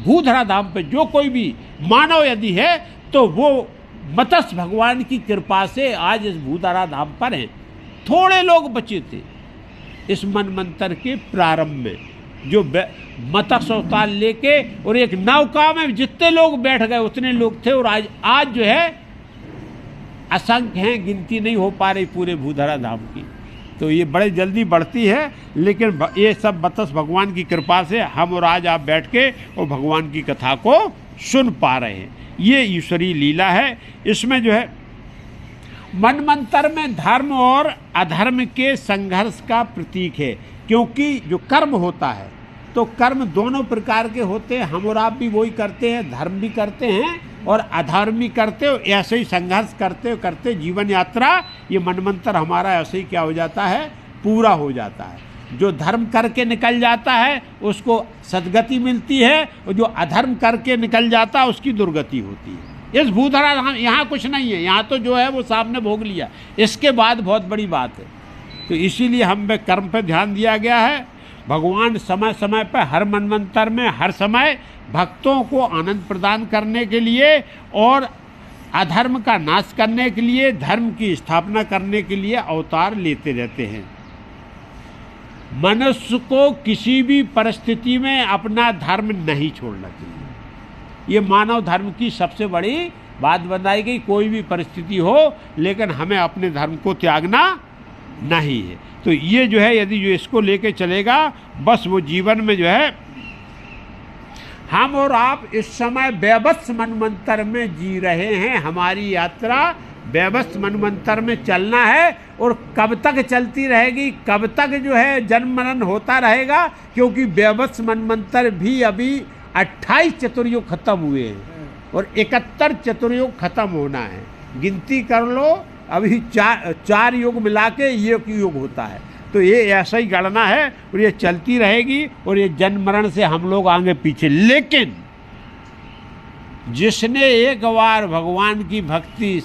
भूधरा धाम पे जो कोई भी मानव यदि है तो वो मत्स्य भगवान की कृपा से आज इस भूतारा धाम पर हैं। थोड़े लोग बचे थे इस मनमंत्र के प्रारंभ में, जो मत्स्य अवतार लेके, और एक नौका में जितने लोग बैठ गए उतने लोग थे, और आज जो है असंख्य हैं, गिनती नहीं हो पा रही पूरे भूधरा धाम की। तो ये बड़े जल्दी बढ़ती है, लेकिन ये सब मत्स्य भगवान की कृपा से हम और आज आप बैठ के और भगवान की कथा को सुन पा रहे हैं। ये ईश्वरीय लीला है। इसमें जो है मनमंत्र में धर्म और अधर्म के संघर्ष का प्रतीक है, क्योंकि जो कर्म होता है तो कर्म दोनों प्रकार के होते हैं। हम और आप भी वही करते हैं, धर्म भी करते हैं और अधर्म भी करते हो। ऐसे ही संघर्ष करते करते जीवन यात्रा, ये मनमंत्र हमारा ऐसे ही क्या हो जाता है, पूरा हो जाता है। जो धर्म करके निकल जाता है उसको सद्गति मिलती है, और जो अधर्म करके निकल जाता है उसकी दुर्गति होती है। इस भूधरा धाम यहाँ कुछ नहीं है, यहाँ तो जो है वो सामने भोग लिया, इसके बाद बहुत बड़ी बात है। तो इसीलिए हम पे कर्म पे ध्यान दिया गया है। भगवान समय समय पर हर मनमंत्र में हर समय भक्तों को आनंद प्रदान करने के लिए और अधर्म का नाश करने के लिए, धर्म की स्थापना करने के लिए अवतार लेते रहते हैं। मनुष्य को किसी भी परिस्थिति में अपना धर्म नहीं छोड़ना चाहिए। ये मानव धर्म की सबसे बड़ी बात बताई गई। कोई भी परिस्थिति हो, लेकिन हमें अपने धर्म को त्यागना नहीं है। तो ये जो है, यदि जो इसको लेके चलेगा, बस वो जीवन में जो है, हम और आप इस समय वैवत्स मनमंत्र में जी रहे हैं। हमारी यात्रा वैवत्स मनमंत्र में चलना है, और कब तक चलती रहेगी, कब तक जो है जन्म मरण होता रहेगा, क्योंकि वैवत्स मनमंत्र भी अभी 28 चतुर्युग खत्म हुए हैं और 71 चतुर्युग खत्म होना है। गिनती कर लो, अभी चार युग मिला के ये युग होता है। तो ये ऐसा ही गणना है, और ये चलती रहेगी, और ये जन्म मरण से हम लोग आगे पीछे। लेकिन जिसने एक बार भगवान की भक्ति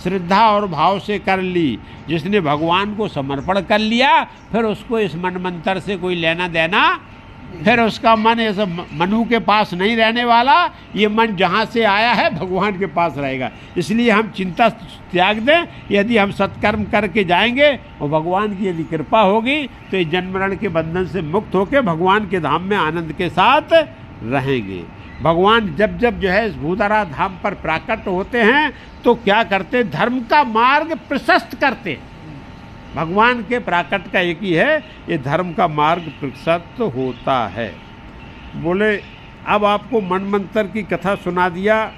श्रद्धा और भाव से कर ली, जिसने भगवान को समर्पण कर लिया, फिर उसको इस मनमंत्र से कोई लेना देना, फिर उसका मन ऐसे मनु के पास नहीं रहने वाला। ये मन जहाँ से आया है भगवान के पास रहेगा। इसलिए हम चिंता त्याग दें। यदि हम सत्कर्म करके जाएंगे और भगवान की यदि कृपा होगी, तो ये जन्म मरण के बंधन से मुक्त होकर भगवान के धाम में आनंद के साथ रहेंगे। भगवान जब जब जो है इस भूधरा धाम पर प्राकट होते हैं, तो क्या करते, धर्म का मार्ग प्रशस्त करते हैं। भगवान के प्राकट का एक ही है, ये धर्म का मार्ग प्रशस्त होता है। बोले अब आपको मनमंत्र की कथा सुना दिया।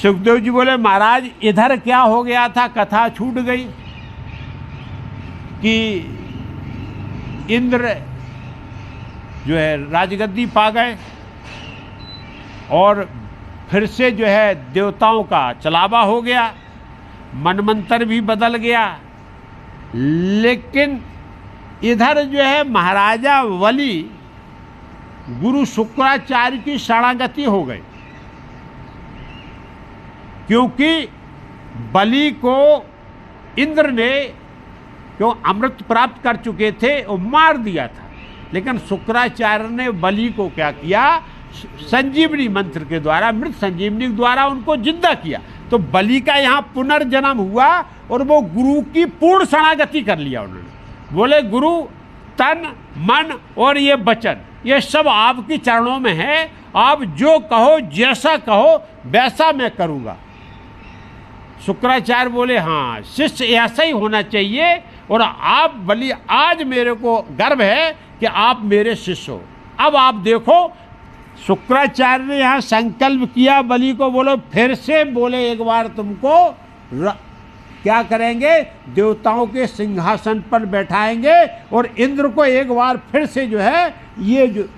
सुखदेव जी बोले महाराज इधर क्या हो गया था, कथा छूट गई कि इंद्र जो है राजगद्दी पा गए, और फिर से जो है देवताओं का चलावा हो गया, मनमंत्र भी बदल गया। लेकिन इधर जो है महाराजा बलि गुरु शुक्राचार्य की शरणागति हो गई, क्योंकि बलि को इंद्र ने क्यों अमृत प्राप्त कर चुके थे और मार दिया था। लेकिन शुक्राचार्य ने बलि को क्या किया, संजीवनी मंत्र के द्वारा, मृत संजीवनी के द्वारा उनको जिंदा किया। तो बलि का यहाँ पुनर्जन्म हुआ, और वो गुरु की पूर्ण शरणागति कर लिया उन्होंने। बोले गुरु तन मन और ये वचन, ये सब आपके चरणों में है, आप जो कहो जैसा कहो वैसा मैं करूँगा। शुक्राचार्य बोले हाँ शिष्य ऐसा ही होना चाहिए, और आप बलि आज मेरे को गर्व है कि आप मेरे शिष्य हो। अब आप देखो, शुक्राचार्य ने यहाँ संकल्प किया बलि को, बोलो फिर से बोले एक बार तुमको क्या करेंगे, देवताओं के सिंहासन पर बैठाएंगे, और इंद्र को एक बार फिर से जो है ये जो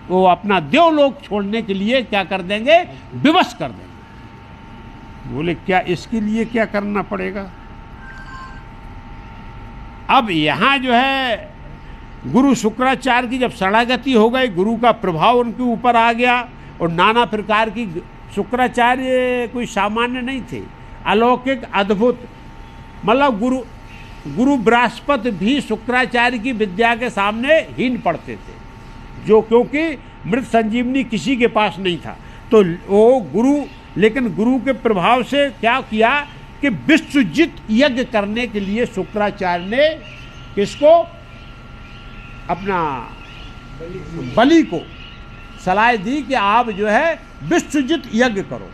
वो अपना देवलोक छोड़ने के लिए क्या कर देंगे, विवश कर देंगे। बोले क्या इसके लिए क्या करना पड़ेगा। अब यहाँ जो है गुरु शुक्राचार्य की जब शरणागति हो गई, गुरु का प्रभाव उनके ऊपर आ गया, और नाना प्रकार की, शुक्राचार्य कोई सामान्य नहीं थे, अलौकिक अद्भुत, मतलब गुरु बृहस्पति भी शुक्राचार्य की विद्या के सामने हीन पड़ते थे, जो क्योंकि मृत संजीवनी किसी के पास नहीं था। तो वो गुरु, लेकिन गुरु के प्रभाव से क्या किया कि विश्वजित यज्ञ करने के लिए शुक्राचार्य ने किसको, अपना बलि को सलाह दी कि आप जो है विश्वजित यज्ञ करो।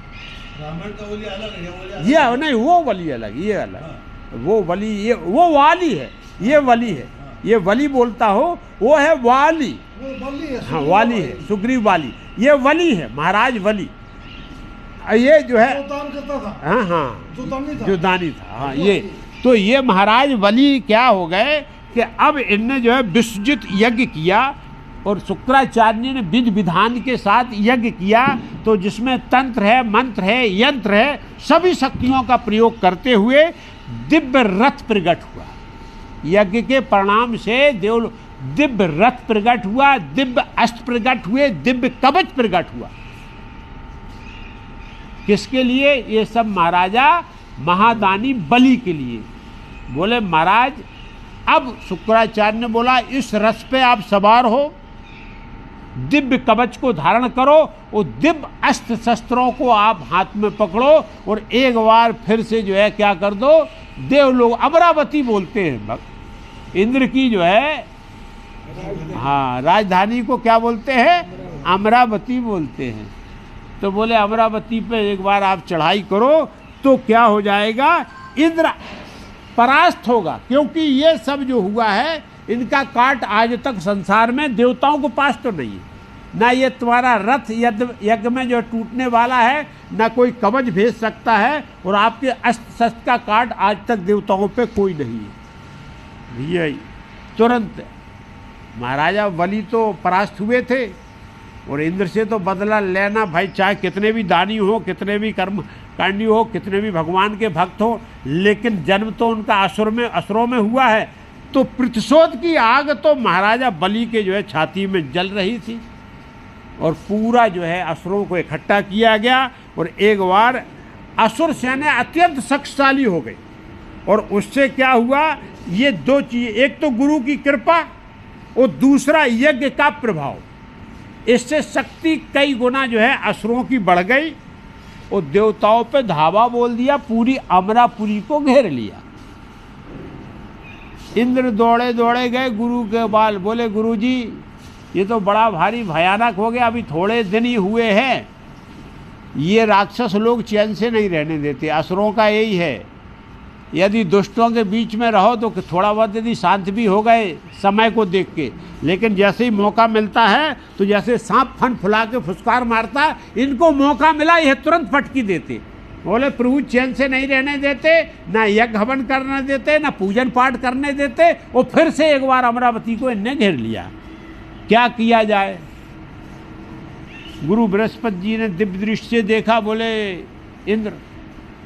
ब्राह्मण का बलि अलग है, ये नहीं, वो बलि अलग, ये अलग। हाँ। वो बलि, ये वो वाली है, ये वली है। ये वली बोलता हो, वो है वाली। वो बलि है, हाँ, वाली है, सुग्रीव वाली। ये वली है, महाराज वली। ये जो है, जो दान करता था, हाँ हाँ, जो दानी था, जो दानी था, हाँ। ये तो ये महाराज वली क्या हो गए कि अब इनने जो है विश्वजित यज्ञ किया, और शुक्राचार्य ने विधि विधान के साथ यज्ञ किया, तो जिसमें तंत्र है, मंत्र है, यंत्र है, सभी शक्तियों का प्रयोग करते हुए दिव्य रथ प्रकट हुआ। यज्ञ के परिणाम से दिव्य रथ प्रकट हुआ, दिव्य अस्त्र प्रकट हुए, दिव्य कवच प्रकट हुआ। किसके लिए? ये सब महाराजा महादानी बलि के लिए। बोले महाराज, अब शुक्राचार्य ने बोला इस रथ पे आप सवार हो, दिव्य कवच को धारण करो, और दिव्य अस्त्र शस्त्रों को आप हाथ में पकड़ो, और एक बार फिर से जो है क्या कर दो, देवलोक अमरावती बोलते हैं इंद्र की जो है, हाँ, राजधानी को क्या बोलते हैं? अमरावती बोलते हैं। तो बोले अमरावती पे एक बार आप चढ़ाई करो तो क्या हो जाएगा, इंद्र परास्त होगा। क्योंकि ये सब जो हुआ है इनका काट आज तक संसार में देवताओं के पास तो नहीं है। ना ये तुम्हारा रथ यज्ञ में जो टूटने वाला है, ना कोई कवच भेज सकता है, और आपके अस्त्र शस्त्र का काट आज तक देवताओं पे कोई नहीं है। यही तुरंत महाराजा बलि तो परास्त हुए थे, और इंद्र से तो बदला लेना भाई, चाहे कितने भी दानी हो, कितने भी कर्मकांडी हो, कितने भी भगवान के भक्त हो, लेकिन जन्म तो उनका असुरों में हुआ है। तो प्रतिशोध की आग तो महाराजा बलि के जो है छाती में जल रही थी, और पूरा जो है असुरों को इकट्ठा किया गया, और एक बार असुर सेना अत्यंत शक्तिशाली हो गई। और उससे क्या हुआ, ये दो चीज़ें, एक तो गुरु की कृपा और दूसरा यज्ञ का प्रभाव, इससे शक्ति कई गुना जो है असुरों की बढ़ गई, और देवताओं पे धावा बोल दिया, पूरी अमरापुरी को घेर लिया। इंद्र दौड़े दौड़े गए गुरु के बाल, बोले गुरुजी ये तो बड़ा भारी भयानक हो गया, अभी थोड़े दिन ही हुए हैं, ये राक्षस लोग चैन से नहीं रहने देते। असुरों का यही है, यदि दुष्टों के बीच में रहो तो थोड़ा बहुत यदि शांत भी हो गए समय को देख के, लेकिन जैसे ही मौका मिलता है तो जैसे सांप फन फुला के फुसकार मारता, इनको मौका मिला यह तुरंत फटकी देते। बोले प्रभु चैन से नहीं रहने देते, ना यज्ञ हवन करने देते, ना पूजन पाठ करने देते, और फिर से एक बार अमरावती को इनने घेर लिया। क्या किया जाए? गुरु बृहस्पति जी ने दिव्य दृष्टि से देखा, बोले इंद्र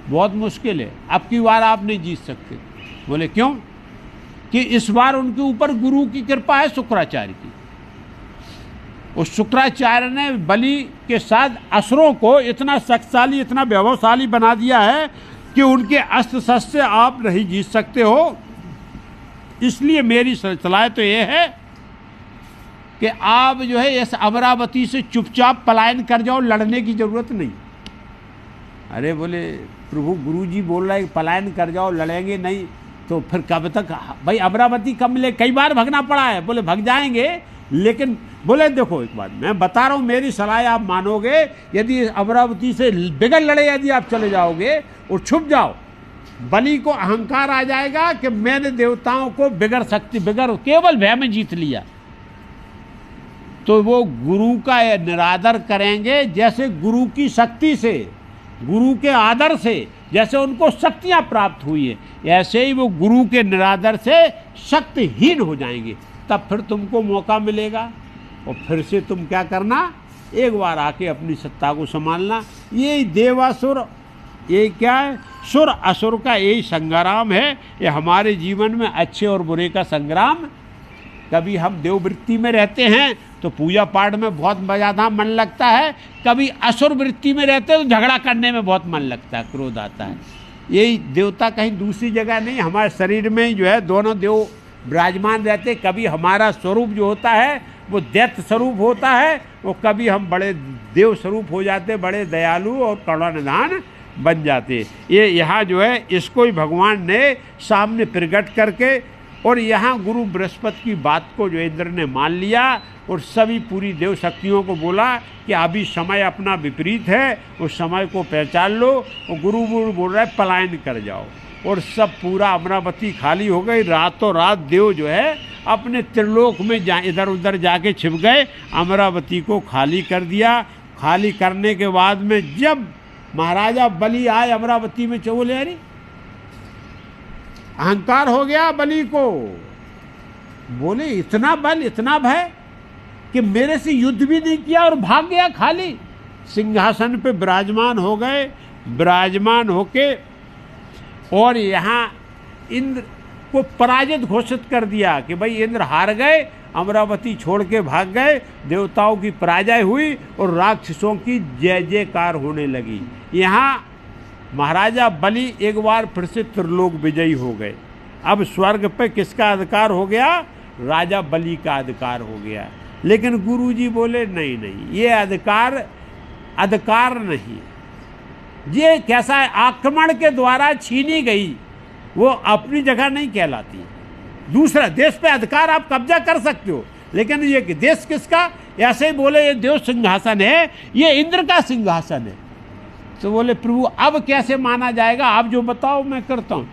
बहुत मुश्किल है, अब की बार आप नहीं जीत सकते। बोले क्यों? कि इस बार उनके ऊपर गुरु की कृपा है, शुक्राचार्य की। उस शुक्राचार्य ने बलि के साथ असुरों को इतना शक्तिशाली, इतना वैभवशाली बना दिया है कि उनके अस्त्र शस्त्र से आप नहीं जीत सकते हो। इसलिए मेरी सलाह तो ये है कि आप जो है इस अमरावती से चुपचाप पलायन कर जाओ, लड़ने की जरूरत नहीं। अरे बोले प्रभु गुरुजी बोल रहे हैं पलायन कर जाओ, लड़ेंगे नहीं तो फिर कब तक भाई अमरावती कब मिले? कई बार भगना पड़ा है। बोले भग जाएंगे, लेकिन बोले देखो एक बात मैं बता रहा हूँ, मेरी सलाह आप मानोगे, यदि अमरावती से बिगड़ लड़े यदि आप चले जाओगे और छुप जाओ, बलि को अहंकार आ जाएगा कि मैंने देवताओं को बिगड़ केवल भय में जीत लिया। तो वो गुरु का निरादर करेंगे, जैसे गुरु की शक्ति से, गुरु के आदर से जैसे उनको शक्तियां प्राप्त हुई है, ऐसे ही वो गुरु के निरादर से शक्तिहीन हो जाएंगे। तब फिर तुमको मौका मिलेगा, और फिर से तुम क्या करना, एक बार आके अपनी सत्ता को संभालना। यही देवासुर, ये क्या है, सुर असुर का यही संग्राम है। ये हमारे जीवन में अच्छे और बुरे का संग्राम। कभी हम देववृत्ति में रहते हैं तो पूजा पाठ में बहुत ज़्यादा मन लगता है, कभी असुर वृत्ति में रहते हैं तो झगड़ा करने में बहुत मन लगता है, क्रोध आता है। यही देवता कहीं दूसरी जगह नहीं, हमारे शरीर में जो है दोनों देव विराजमान रहते। कभी हमारा स्वरूप जो होता है वो दैत्य स्वरूप होता है, वो कभी हम बड़े देव स्वरूप हो जाते, बड़े दयालु और करुणानिधान बन जाते। ये यहाँ जो है इसको ही भगवान ने सामने प्रकट करके, और यहाँ गुरु बृहस्पति की बात को जो इंद्र ने मान लिया और सभी पूरी देव शक्तियों को बोला कि अभी समय अपना विपरीत है, उस समय को पहचान लो। और गुरु बोल रहा है पलायन कर जाओ, और सब पूरा अमरावती खाली हो गई। रातों रात देव जो है अपने त्रिलोक में इधर उधर जाके छिप गए, अमरावती को खाली कर दिया। खाली करने के बाद में जब महाराजा बलि आए अमरावती में, बोले अरे अहंकार हो गया बलि को, बोले इतना बल इतना भय कि मेरे से युद्ध भी नहीं किया और भाग गया खाली। सिंहासन पे विराजमान हो गए, विराजमान होके और यहाँ इंद्र को पराजित घोषित कर दिया कि भाई इंद्र हार गए, अमरावती छोड़ के भाग गए। देवताओं की पराजय हुई और राक्षसों की जय जयकार होने लगी। यहाँ महाराजा बलि एक बार फिर से त्रिलोक विजयी हो गए। अब स्वर्ग पे किसका अधिकार हो गया? राजा बलि का अधिकार हो गया। लेकिन गुरुजी बोले नहीं नहीं, ये अधिकार नहीं, ये कैसा है, आक्रमण के द्वारा छीनी गई, वो अपनी जगह नहीं कहलाती। दूसरा देश पे अधिकार आप कब्जा कर सकते हो, लेकिन ये देश किसका? ऐसे ही बोले ये देव सिंहासन है, ये इंद्र का सिंहासन है। तो बोले प्रभु अब कैसे माना जाएगा, आप जो बताओ मैं करता हूँ।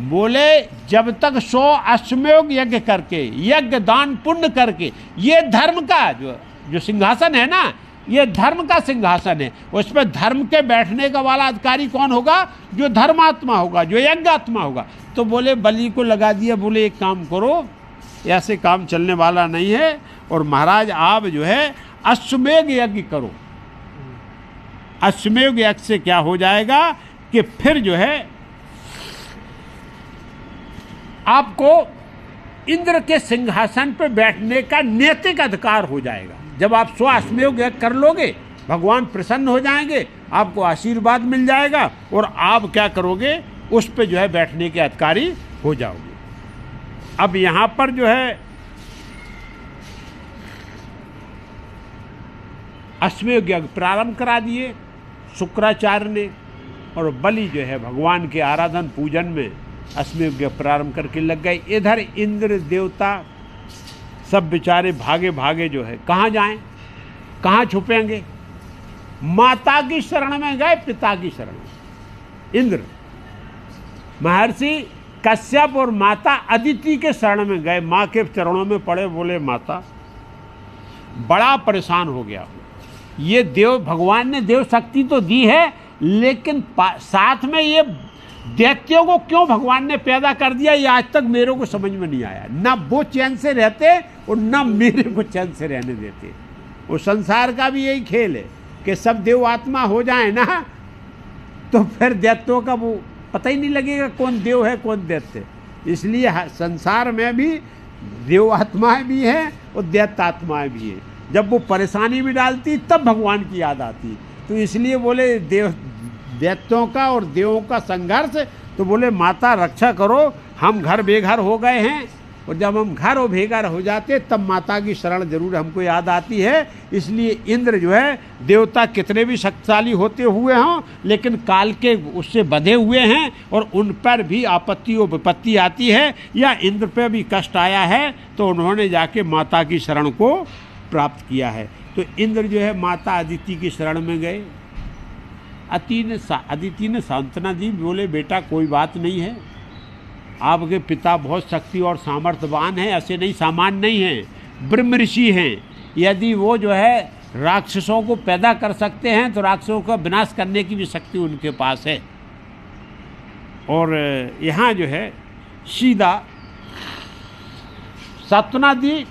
बोले जब तक 100 अश्वमेध यज्ञ करके, यज्ञ दान पुण्य करके, ये धर्म का जो सिंहासन है ना, ये धर्म का सिंहासन है। उस पर धर्म के बैठने का वाला अधिकारी कौन होगा? जो धर्मात्मा होगा, जो यज्ञात्मा होगा। तो बोले बलि को लगा दिया, बोले एक काम करो, ऐसे काम चलने वाला नहीं है, और महाराज आप जो है अश्वमेध यज्ञ करो। अश्वमेध यज्ञ से क्या हो जाएगा कि फिर जो है आपको इंद्र के सिंहासन पर बैठने का नैतिक अधिकार हो जाएगा। जब आप 100 अश्वमेध यज्ञ कर लोगे, भगवान प्रसन्न हो जाएंगे, आपको आशीर्वाद मिल जाएगा, और आप क्या करोगे, उस पे जो है बैठने के अधिकारी हो जाओगे। अब यहाँ पर जो है अश्वमेध यज्ञ प्रारंभ करा दिए शुक्राचार्य ने, और बलि जो है भगवान के आराधन पूजन में अश्वमेध यज्ञ प्रारंभ करके लग गए। इधर इंद्र देवता सब बेचारे भागे भागे जो है कहाँ जाएं, कहाँ छुपेंगे? माता की शरण में गए, पिता की शरण में। इंद्र महर्षि कश्यप और माता अदिति के शरण में गए, माँ के चरणों में पड़े, बोले माता बड़ा परेशान हो गया। ये देव भगवान ने देव शक्ति तो दी है, लेकिन साथ में ये दैत्यों को क्यों भगवान ने पैदा कर दिया, ये आज तक मेरे को समझ में नहीं आया। ना वो चैन से रहते और ना मेरे को चैन से रहने देते। वो संसार का भी यही खेल है कि सब देव आत्मा हो जाए ना, तो फिर दैत्यों का वो पता ही नहीं लगेगा कौन देव है कौन दैत्य। इसलिए संसार में भी देव आत्माएँ भी हैं और दैत्य आत्माएँ भी हैं। जब वो परेशानी भी डालती तब भगवान की याद आती। तो इसलिए बोले दैत्यों का और देवों का संघर्ष, तो बोले माता रक्षा करो, हम घर बेघर हो गए हैं, और जब हम घर और बेघर हो जाते तब माता की शरण जरूर हमको याद आती है। इसलिए इंद्र जो है देवता कितने भी शक्तिशाली होते हुए हों, लेकिन काल के उससे बंधे हुए हैं, और उन पर भी आपत्ति और विपत्ति आती है, या इंद्र पर भी कष्ट आया है, तो उन्होंने जाके माता की शरण को प्राप्त किया है। तो इंद्र जो है माता अदिति की शरण में गए। अदिति ने सांत्वना दी, बोले बेटा कोई बात नहीं है, आपके पिता बहुत शक्ति और सामर्थ्यवान हैं, ऐसे नहीं सामान्य नहीं हैं, ब्रह्म ऋषि हैं। यदि वो जो है राक्षसों को पैदा कर सकते हैं तो राक्षसों का विनाश करने की भी शक्ति उनके पास है। और यहाँ जो है सीधा सांत्वना दी।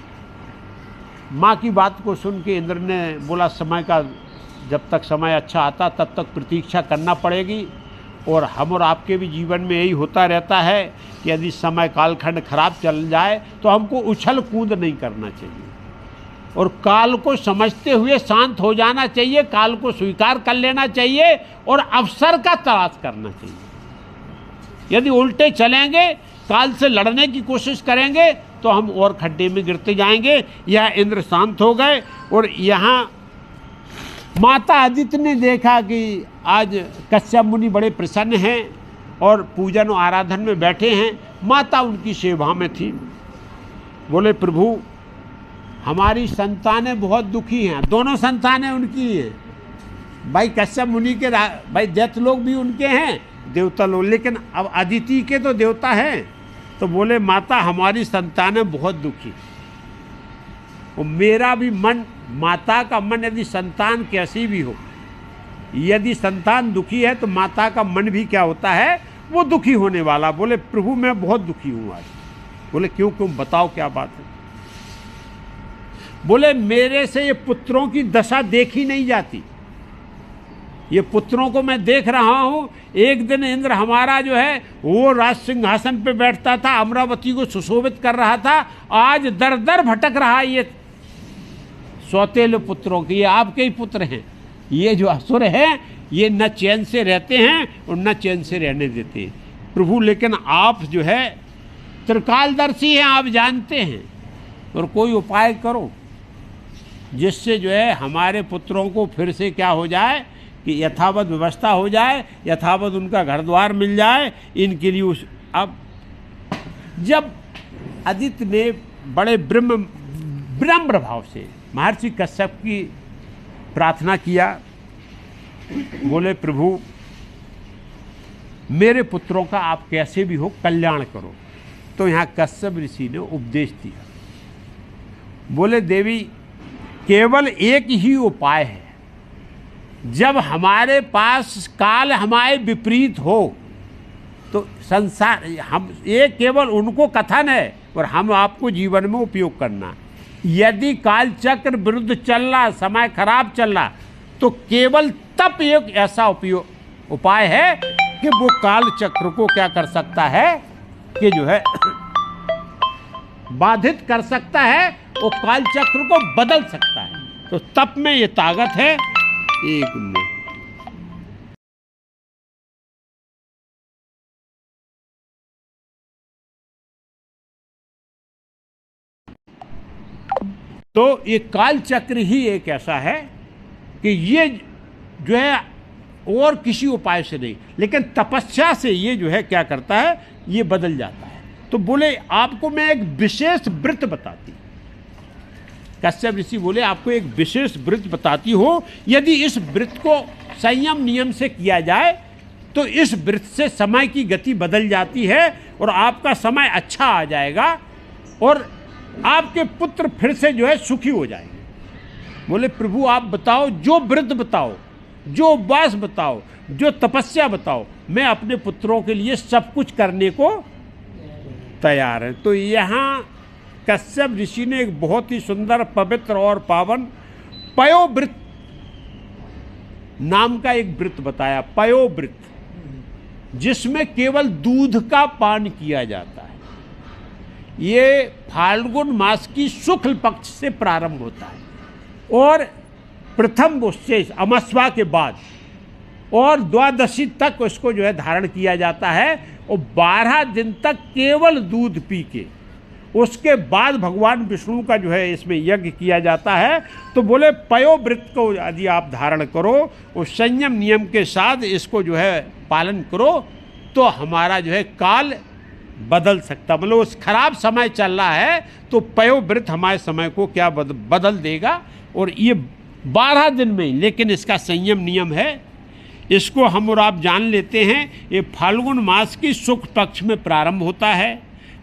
माँ की बात को सुन के इंद्र ने बोला समय का जब तक समय अच्छा आता तब तक प्रतीक्षा करना पड़ेगी, और हम और आपके भी जीवन में यही होता रहता है कि यदि समय कालखंड खराब चल जाए तो हमको उछल कूद नहीं करना चाहिए, और काल को समझते हुए शांत हो जाना चाहिए, काल को स्वीकार कर लेना चाहिए, और अवसर का तलाश करना चाहिए। यदि उल्टे चलेंगे, काल से लड़ने की कोशिश करेंगे, तो हम और खड्डे में गिरते जाएंगे। यह इंद्र शांत हो गए, और यहाँ माता अदिति ने देखा कि आज कश्यप मुनि बड़े प्रसन्न हैं और पूजन और आराधन में बैठे हैं। माता उनकी सेवा में थी। बोले प्रभु हमारी संतानें बहुत दुखी हैं। दोनों संतानें उनकी हैं भाई, कश्यप मुनि के भाई दैत्य लोग भी उनके हैं, देवता लोग, लेकिन अब अदिति के तो देवता हैं। तो बोले माता हमारी संतानें बहुत दुखी, और मेरा भी मन, माता का मन यदि संतान कैसी भी हो, यदि संतान दुखी है तो माता का मन भी क्या होता है, वो दुखी होने वाला। बोले प्रभु मैं बहुत दुखी हूँ आज। बोले क्यों क्यों, बताओ क्या बात है। बोले मेरे से ये पुत्रों की दशा देखी नहीं जाती। ये पुत्रों को मैं देख रहा हूं। एक दिन इंद्र हमारा जो है वो राज सिंहासन पे बैठता था, अमरावती को सुशोभित कर रहा था, आज दर दर भटक रहा है। ये सौतेले पुत्रों के, ये आपके ही पुत्र हैं। ये जो असुर हैं ये न चैन से रहते हैं और न चैन से रहने देते हैं। प्रभु लेकिन आप जो है त्रिकालदर्शी हैं, आप जानते हैं, और कोई उपाय करो जिससे जो है हमारे पुत्रों को फिर से क्या हो जाए कि यथावत व्यवस्था हो जाए, यथावत उनका घर द्वार मिल जाए। इनके लिए उस अब जब अदिति ने बड़े विनम्र भाव से महर्षि कश्यप की प्रार्थना किया, बोले प्रभु मेरे पुत्रों का आप कैसे भी हो कल्याण करो। तो यहाँ कश्यप ऋषि ने उपदेश दिया। बोले देवी केवल एक ही उपाय है, जब हमारे पास काल हमारे विपरीत हो तो संसार, हम ये केवल उनको कथन है और हम आपको जीवन में उपयोग करना। यदि काल चक्र विरुद्ध चल रहा, समय खराब चल रहा, तो केवल तब एक ऐसा उपाय है कि वो काल चक्र को क्या कर सकता है कि जो है बाधित कर सकता है, वो काल चक्र को बदल सकता है। तो तप में ये ताकत है। एक मिनट, तो ये काल चक्र ही एक ऐसा है कि ये जो है और किसी उपाय से नहीं, लेकिन तपस्या से ये जो है क्या करता है, ये बदल जाता है। तो बोले आपको मैं एक विशेष व्रत बताती, कश्यप ऋषि बोले आपको एक विशेष व्रत बताती हो, यदि इस व्रत को संयम नियम से किया जाए तो इस व्रत से समय की गति बदल जाती है और आपका समय अच्छा आ जाएगा और आपके पुत्र फिर से जो है सुखी हो जाएंगे। बोले प्रभु आप बताओ, जो व्रत बताओ, जो उपवास बताओ, जो तपस्या बताओ, मैं अपने पुत्रों के लिए सब कुछ करने को तैयार है। तो यहाँ कश्यप ऋषि ने एक बहुत ही सुंदर, पवित्र और पावन पयोव्रत नाम का एक व्रत बताया, पयोव्रत, जिसमें केवल दूध का पान किया जाता है। ये फाल्गुन मास की शुक्ल पक्ष से प्रारंभ होता है और प्रथम उससे अमावस्या के बाद और द्वादशी तक उसको जो है धारण किया जाता है और 12 दिन तक केवल दूध पी के उसके बाद भगवान विष्णु का जो है इसमें यज्ञ किया जाता है। तो बोले पयोव्रत को यदि आप धारण करो और संयम नियम के साथ इसको जो है पालन करो तो हमारा जो है काल बदल सकता, मतलब उस खराब समय चल रहा है तो पयोव्रत हमारे समय को क्या बदल देगा। और ये 12 दिन में, लेकिन इसका संयम नियम है, इसको हम और आप जान लेते हैं। ये फाल्गुन मास की शुक्ल पक्ष में प्रारंभ होता है।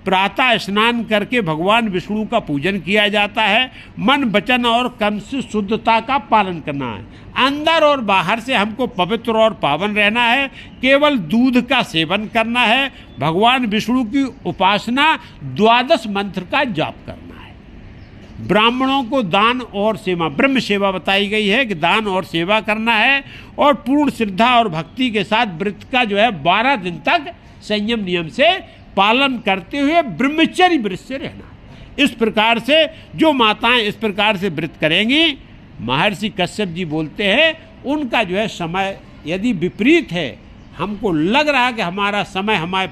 प्रातः स्नान करके भगवान विष्णु का पूजन किया जाता है। मन वचन और कर्म से शुद्धता का पालन करना है। अंदर और बाहर से हमको पवित्र और पावन रहना है। केवल दूध का सेवन करना है। भगवान विष्णु की उपासना, 12 मंत्र का जाप करना है। ब्राह्मणों को दान और सेवा, ब्रह्म सेवा बताई गई है कि दान और सेवा करना है और पूर्ण श्रद्धा और भक्ति के साथ व्रत का जो है 12 दिन तक संयम नियम से पालन करते हुए ब्रह्मचर्य व्रत से रहना। इस प्रकार से जो माताएं इस प्रकार से व्रत करेंगी, महर्षि कश्यप जी बोलते हैं उनका जो है समय यदि विपरीत है, हमको लग रहा है कि हमारा समय हमारे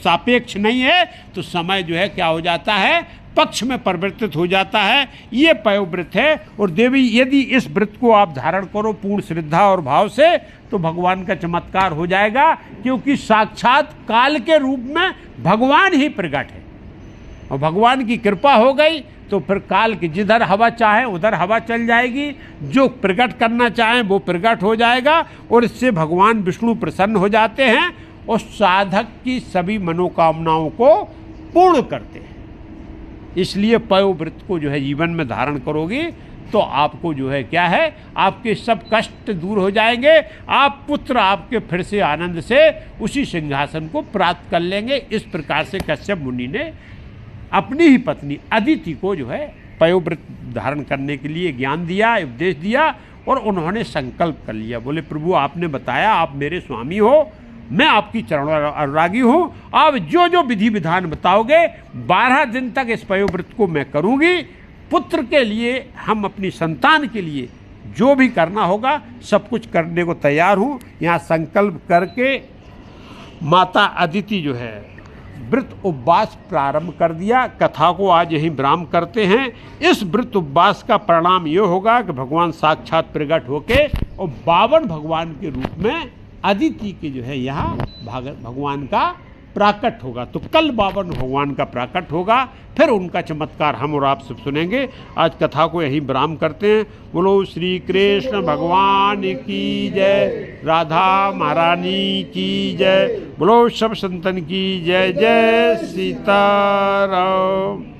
सापेक्ष नहीं है, तो समय जो है क्या हो जाता है, पक्ष में परिवर्तित हो जाता है। ये पयोव्रत है। और देवी यदि इस व्रत को आप धारण करो पूर्ण श्रद्धा और भाव से तो भगवान का चमत्कार हो जाएगा, क्योंकि साक्षात काल के रूप में भगवान ही प्रकट है। और भगवान की कृपा हो गई तो फिर काल की जिधर हवा चाहे उधर हवा चल जाएगी, जो प्रकट करना चाहे वो प्रकट हो जाएगा। और इससे भगवान विष्णु प्रसन्न हो जाते हैं और साधक की सभी मनोकामनाओं को पूर्ण करते हैं। इसलिए पयोव्रत को जो है जीवन में धारण करोगी तो आपको जो है क्या है, आपके सब कष्ट दूर हो जाएंगे। आप पुत्र आपके फिर से आनंद से उसी सिंहासन को प्राप्त कर लेंगे। इस प्रकार से कश्यप मुनि ने अपनी ही पत्नी अदिति को जो है पयोव्रत धारण करने के लिए ज्ञान दिया, उपदेश दिया और उन्होंने संकल्प कर लिया। बोले प्रभु आपने बताया, आप मेरे स्वामी हो, मैं आपकी चरण अनुरागी हूँ। आप जो जो विधि विधान बताओगे 12 दिन तक इस पयोव्रत को मैं करूँगी। पुत्र के लिए, हम अपनी संतान के लिए जो भी करना होगा सब कुछ करने को तैयार हूँ। यहाँ संकल्प करके माता अदिति जो है व्रत उपवास प्रारंभ कर दिया। कथा को आज यहीं विराम करते हैं। इस व्रत उपवास का परिणाम ये होगा कि भगवान साक्षात प्रकट होके और 52 भगवान के रूप में अदिति के जो है यहाँ भगवान का प्राकट होगा। तो कल 52 भगवान का प्राकट होगा, फिर उनका चमत्कार हम और आप सब सुनेंगे। आज कथा को यहीं विराम करते हैं। बोलो श्री कृष्ण भगवान की जय, राधा महारानी की जय, बोलो सब संतन की जय। जय सीताराम।